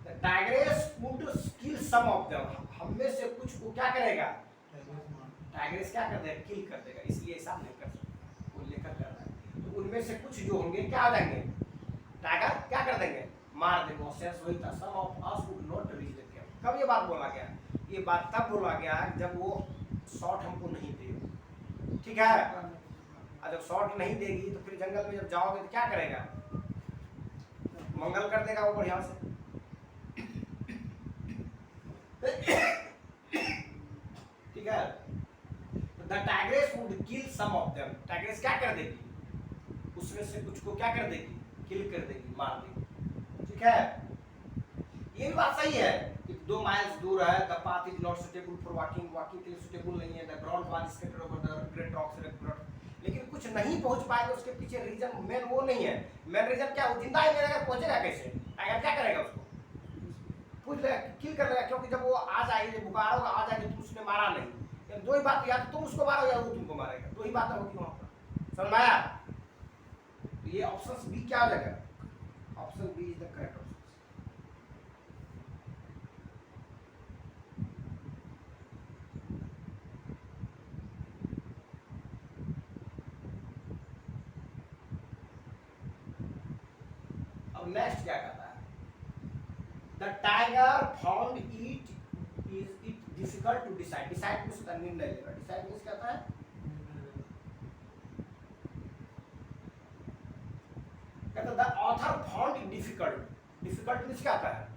the tigress would kill some of them, हम में से कुछ को क्या करेगा, टाइग्रेस क्या कर देगा, किल कर देगा, इसलिए ऐसा नहीं कर सकता, वो लेकर कर रहा है, तो उनमें से कुछ जो होंगे क्या हो जाएंगे, टाइगर क्या कर देंगे, मार देंगे, सेंस वही था, some of us would not reach the camp, कब ये बात बोला गया, ये बात तब बोला गया जब वो शॉट हमको नहीं देगी, ठीक है, और जब शॉट नहीं देगी तो फिर जंगल में जब जाओगे तो क्या करेगा, मंगल कर देगा वो बढ़िया से, ठीक है, the tigress would kill some of them, tigress क्या कर देगी, उसमें से कुछ को क्या कर देगी, किल कर देगी, मार देगी, ठीक है। ये भी बात सही है कि 2 miles दूर है, the path is not suitable for walking, walking के लिए सुटेबल नहीं है, the ground was scattered over the great rocks, लेकिन कुछ नहीं पहुंच पाएगा, उसके पीछे रीजन मेन वो नहीं है, मेन रीजन क्या, वो जिंदा ही नहीं रहेगा, पहुंचेगा कैसे, टाइगर क्या करेगा, उसको पूछ लेगा, किल कर देगा, क्योंकि जब वो आ जाएगी, बुखार होगा, आ जाएगी, तो उसने मारा नहीं, दो ही बात, या तुम उसको मारो या वो तुमको मारेगा, दो ही बातें होगी वहां पर, समझ में आया। तो ये ऑप्शन बी क्या हो जाएगा, option B is the correct option. अब नेक्स्ट क्या कहता है, the tiger found it difficult to decide, decide means निर्णय लेना, डिसाइड मींस क्या है, कहता the author found it difficult, difficult means क्या है,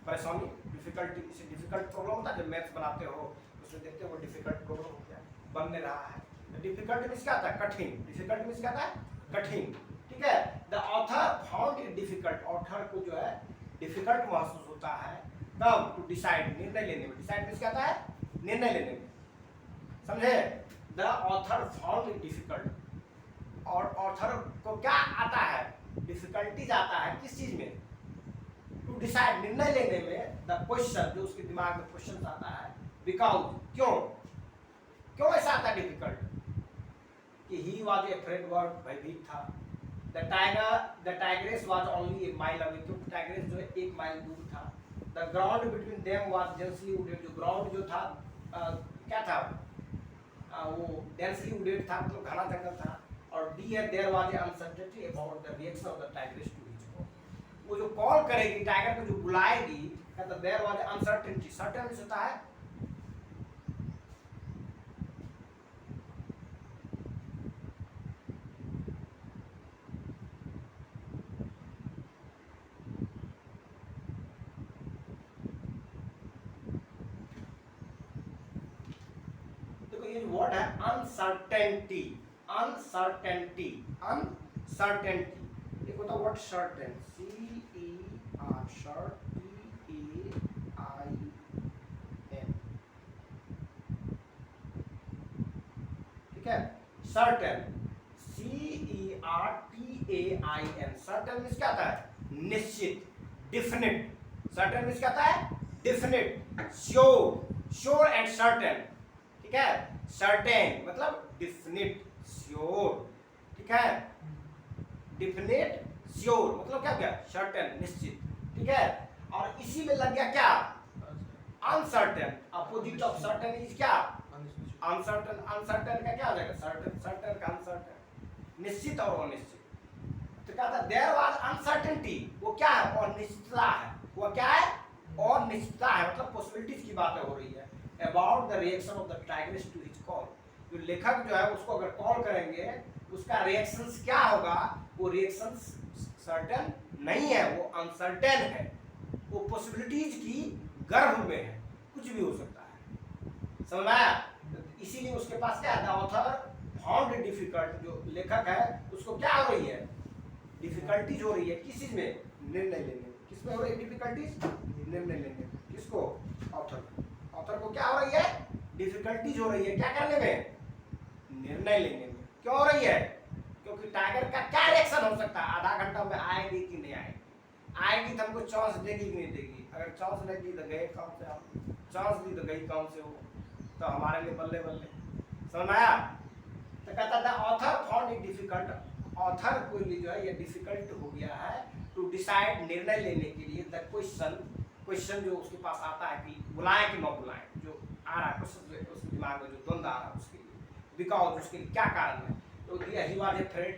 परेशानी, डिफिकल्टी, इसे डिफिकल्ट प्रॉब्लम होता है, जब मैथ्स बनाते हो उसमें देखते हो वो डिफिकल्ट प्रॉब्लम हो गया, बनने रहा है, डिफिकल्ट मींस क्या है, कठिन, डिफिकल्ट मींस क्या है, कठिन, ठीक है। The author found it difficult, author को जो है डिफिकल्ट महसूस होता है, तब टू डिसाइड, निर्णय लेने में, डिसाइड मींस क्या है, निर्णय लेने में, समझे, the author found it difficult, और ऑथर को क्या आता है, डिफिकल्टीज आता है किस चीज में, टू डिसाइड, निर्णय लेने में, द क्वेश्चन, जो उसके दिमाग में क्वेश्चन आता है, बिकॉज, क्यों, क्यों ऐसा आता है डिफिकल्ट, कि he was a friend word, भयभीत था, the tigress was only A mile away, क्योंकि टाइग्रेस जो है 1 माइल दूर था, the ground between them was densely wooded, जो ग्राउंड जो था क्या था, वो डेंसली वुडेड था, मतलब घना जंगल था, और डी है there was a uncertainty about the reaction of the tigress to his call, वो जो कॉल करेगी टाइगर को, जो बुलाएगी, कहता देयर वाज अनसर्टेनिटी, सर्टेन होता है वर्ड है अनसर्टेनिटी, अनसर्टेनिटी, अनसर्टेनिटी। एक होता है word certain, CER, shirt, TAIN, ठीक है। सर्टेन, CERTAIN, सर्टेन मीन्स क्या आता है? निश्चित, डिफिनिट। सर्टेन मीन्स क्या आता है? Definite, sure, sure and certain, ठीक है। सर्टेन मतलब डिफिनिट, श्योर, ठीक है। डिफिनिट, श्योर मतलब क्या क्या? सर्टेन, निश्चित, ठीक है। और इसी में लग गया क्या? Uncertain. Opposite of certain is क्या? अनसर्टेन। अनसर्टेन का क्या हो जाएगा? सर्टेन। सर्टेन का अनसर्टेन, निश्चित और अनिश्चित। तो क्या था? देयर वाज अनसर्टेनिटी, वो क्या है? अनिश्चितता है। वो क्या है? अनिश्चितता है, मतलब पॉसिबिलिटीज की बातें हो रही है। About the reaction of the tigress to his call, जो लेखक जो है उसको अगर कॉल करेंगे उसका रिएक्शंस क्या होगा? वो रिएक्शंस सर्टेन नहीं है, वो अनसर्टेन है, वो पॉसिबिलिटीज की गर्भ में है, कुछ भी हो सकता है। समझ में आया? इसीलिए उसके पास क्या है? द ऑथर फाउंड डिफिकल्ट, जो लेखक है उसको क्या हो रही है? डिफिकल्टीज हो रही है। किस चीज में? निर्णय लेने में। किस में हो रही है डिफिकल्टीज? निर्णय लेने में। किसको? ऑथर। ऑथर को क्या हो रही है? डिफिकल्टीज हो रही है। क्या करने में? निर्णय लेने में। क्यों हो रही है? क्योंकि टाइगर का क्या रिएक्शन हो सकता है? आधा घंटा में आएगी कि नहीं आएगी? आएगी तो हमको चांस देगी कि नहीं देगी? अगर चांस नहीं दी तो गए काम से, हम चांस दी तो गई काम से, वो तो हमारे लिए बल्ले बल्ले। समझ आया? तो कहता था author found it difficult, author को जो है ये डिफिकल्ट हो गया है टू डिसाइड, निर्णय लेने के लिए, द क्वेश्चन, क्वेश्चन जो उसके पास आता है कि बुलाएं कि न बुलाएं, जो आ रहा है क्वेश्चन उसके दिमाग में जो द्वंद्व आ रहा है उसके लिए, बिकॉज उसके लिए क्या कारण है? तो दिया ही वाज ए थ्रेट।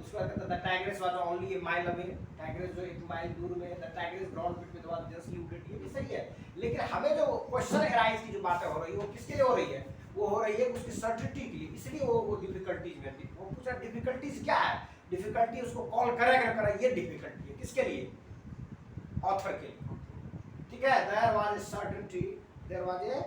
उसके बाद कहता था tigress was only A mile away, tigress जो 1 माइल दूर में, the tigress ground bit with was just limited. ये भी सही है, लेकिन हमें जो क्वेश्चन अराइज की जो बातें हो रही है वो किसके लिए हो रही है? वो हो रही है उसकी सर्टिनिटी के लिए, इसलिए वो डिफिकल्टीज में थी। वो पूछा डिफिकल्टीज क्या है? डिफिकल्टी उसको कॉल करेगा ना करे, ये डिफिकल्टी है किसके लिए? ऑथर के लिए, ठीक है। There was a certainty, there was a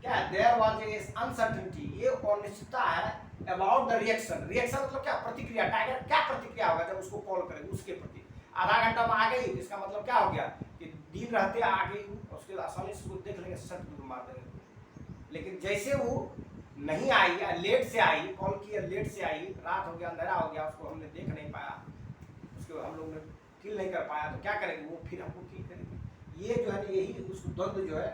क्या? देयर वाज ए अनसर्टेनिटी, ये अनिश्चितता है अबाउट द रिएक्शन। रिएक्शन मतलब क्या? प्रतिक्रिया। टाइगर क्या प्रतिक्रिया होगा जब उसको कॉल करेंगे उसके प्रति? आधा घंटा में आ गई, इसका मतलब क्या हो गया कि दिन रहते आ गई, उसके आसानी से उसको देख लेंगे, सट दूर मार देंगे। लेकिन जैसे वो नहीं आई या लेट से आई, कॉल किया लेट से आई, रात हो गया, अंधेरा हो गया, उसको हमने देख नहीं पाया, उसको हम लोग ने किल नहीं कर पाया, तो क्या करेंगे? वो फिर हमको किल करेंगे। ये जो है ना, यही उसको द्वंद्व जो है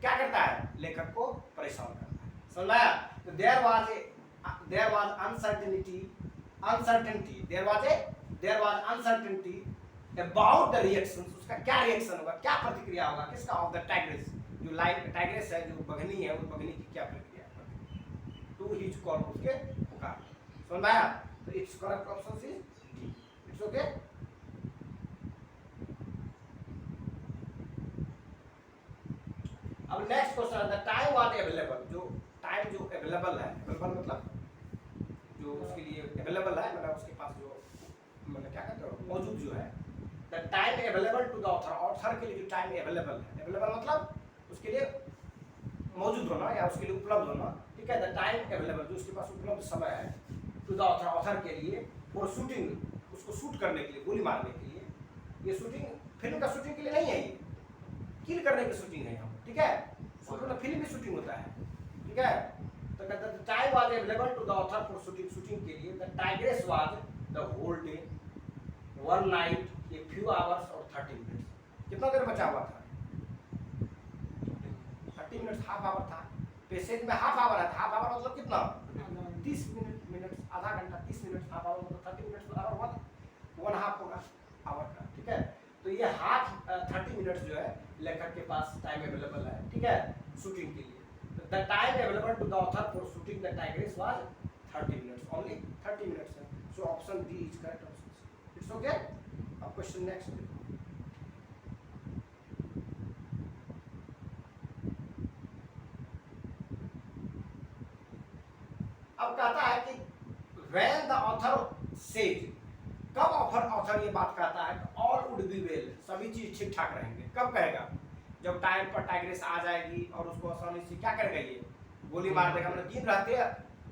क्या करता है? लेखक को परेशान करता है। समझ आया? तो there was uncertainty, uncertainty, there was uncertainty about the reactions, उसका क्या रिएक्शन होगा, क्या प्रतिक्रिया होगा, किसका? ऑफ द टाइग्रेस, जो लाइन टाइग्रेस है, जो बघनी है, वो बघनी की क्या प्रतिक्रिया है टू हिज कॉल, उसके पुकार। समझ आया? तो it's correct option is D. It's okay. अब नेक्स्ट क्वेश्चन है द टाइम वाज अवेलेबल, जो टाइम जो अवेलेबल है, अवेलेबल मतलब जो उसके लिए अवेलेबल है, मतलब उसके पास जो मतलब क्या कहते हो, मौजूद जो है। The time available to the author, author के लिए जो टाइम अवेलेबल है, अवेलेबल मतलब उसके लिए मौजूद होना या उसके लिए उपलब्ध होना, ठीक है। द टाइम अवेलेबल, जो उसके पास उपलब्ध समय है, टू द ऑथर, ऑथर के लिए, फॉर शूटिंग, उसको शूट करने के लिए, गोली मारने के लिए। ये शूटिंग फिल्म का शूटिंग के लिए नहीं है, ये किल करने की शूटिंग है यहाँ, ठीक है। मतलब फिल्म में शूटिंग होता है, ठीक है। तो कहते हैं time was available to the author for shooting, shooting के लिए। The tigress was the whole day, one night, a few hours और 30 मिनट्स। कितना देर बचा हुआ था? 30 मिनट्स, हाफ आवर था। पैसेज में हाफ आवर है, हाफ आवर मतलब कितना? 30 मिनट, आधा घंटा, 30 मिनट, हाफ आवर मतलब 30 मिनट्स बराबर वन हाफ होगा आवर का, ठीक है। तो ये हाफ 30 मिनट्स जो है लेखक के पास टाइम अवेलेबल है, ठीक है, शूटिंग के लिए। The time available to the author for shooting the tigress was 30 minutes, only 30 minutes है। So option D is correct option. It's okay. अब क्वेश्चन नेक्स्ट देखो। अब कहता है कि when the author said, कब ऑथर ये बात कहता है ऑल वुड बी वेल, सभी चीज ठीक ठाक रहेंगे, कब कहेगा? जब टाइम पर टाइग्रेस आ जाएगी और उसको आसानी से क्या करेगा, ये गोली मार देगा। मतलब दिन रहते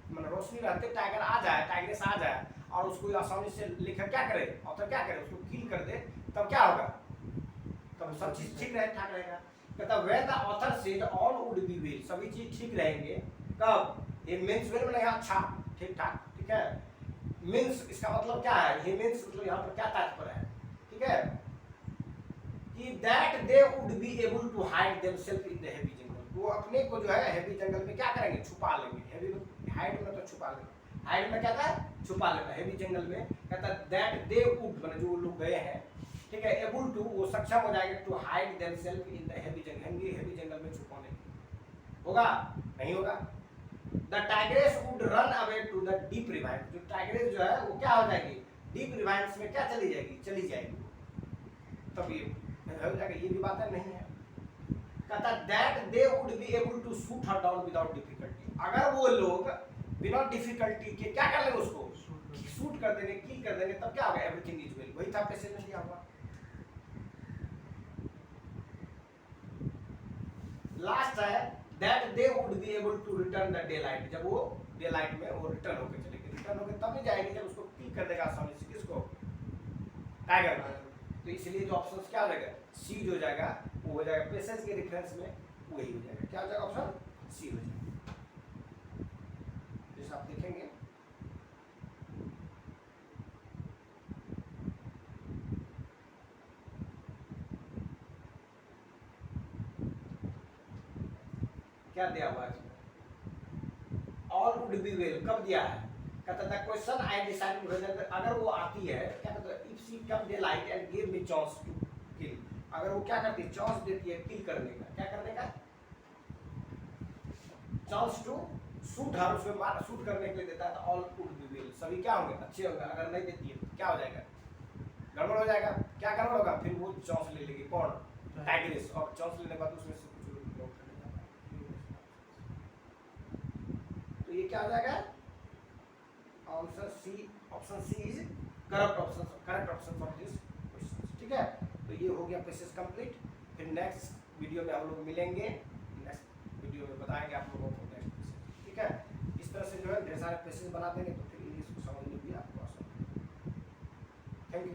मतलब रोशनी रहते टाइगर आ जाए, टाइग्रेस आ जाए और उसको आसानी से लेकर क्या करे, ऑथर क्या करे, उसको किल कर दे, तब क्या होगा? तब सब चीज ठीक रहे, ठाक रहेगा। कहता when the author said all would be well, सभी चीज ठीक रहेंगे, कब? ये मींस वेल में अच्छा ठीक ठाक, ठीक है। मींस इसका मतलब क्या है, ये मींस मतलब यहाँ पर क्या तात्पर्य है, ठीक है, कि that they would be able to hide themselves in the heavy jungle, वो अपने को जो है हेवी जंगल में क्या करेंगे, छुपा लेंगे। हेवी हाइड में तो छुपा लेना, हाइड में क्या था, छुपा लेना, हेवी जंगल में। कहता दैट दे वुड मतलब जो लोग गए हैं, ठीक है, एबल टू वो सक्षम हो जाएंगे to hide themselves in the heavy jungle, heavy jungle में छुपाने होगा, नहीं होगा। The tigress would run away to the deep ravine, जो टाइग्रेस जो है वो क्या हो जाएगी, डीप रिवाइव्स में क्या चली जाएगी, चली जाएगी। तब ये हो जाएगा, ये भी बात नहीं है। कहता that they would be able to shoot her down without difficulty, अगर वो लोग बिना डिफिकल्टी के क्या कर लेंगे, उसको शूट कर देंगे, किल कर देंगे, तब क्या होगा, एवरीथिंग इज वेल। वही था पैसेज में दिया हुआ। लास्ट है that they would be able to return the daylight, जब वो डे लाइट में वो रिटर्न होकर चलेंगे, रिटर्न होकर तब नहीं जाएंगे जब उसको किल कर देगा आसानी से, किसको, टाइगर को। तो इसलिए जो ऑप्शन क्या हो जाएगा, सी जो हो जाएगा वो हो जाएगा पैसेज के रेफरेंस में वही हो जाएगा, क्या हो जाएगा, ऑप्शन सी हो जाएगा। जैसे आप देखेंगे क्या दिया हुआ है इसमें, ऑल वुड बी वेल कब दिया है, कहता था क्वेश्चन आई डिसाइड, अगर वो आती है क्या कहता है, if she come daylight and give me chance to kill, अगर वो क्या करती है, चांस देती है किल करने का, क्या करने का, चांस टू शूट हर, उसमें मार शूट करने के लिए देता है, तो ऑल वुड बी वेल, सभी क्या होंगे, अच्छे होंगे। अगर नहीं देती है तो क्या हो जाएगा, गड़बड़ हो जाएगा। क्या गड़बड़ होगा, फिर वो चांस ले लेगी, कौन, टाइग्रेस, और चांस लेने के बाद उसमें से कुछ लोग चले जाता है। तो ये क्या हो जाएगा, answer C, option C is correct option for this question, ठीक है। तो ये हो गया पैसेज कंप्लीट। फिर नेक्स्ट वीडियो में हम लोग मिलेंगे, नेक्स्ट वीडियो में बताएंगे आप लोगों को नेक्स्ट पैसेज, ठीक है। इस तरह से जो है ढेर सारे पैसेज बना देंगे तो फिर इंग्लिश को समझने भी आपको आसान। Thank you.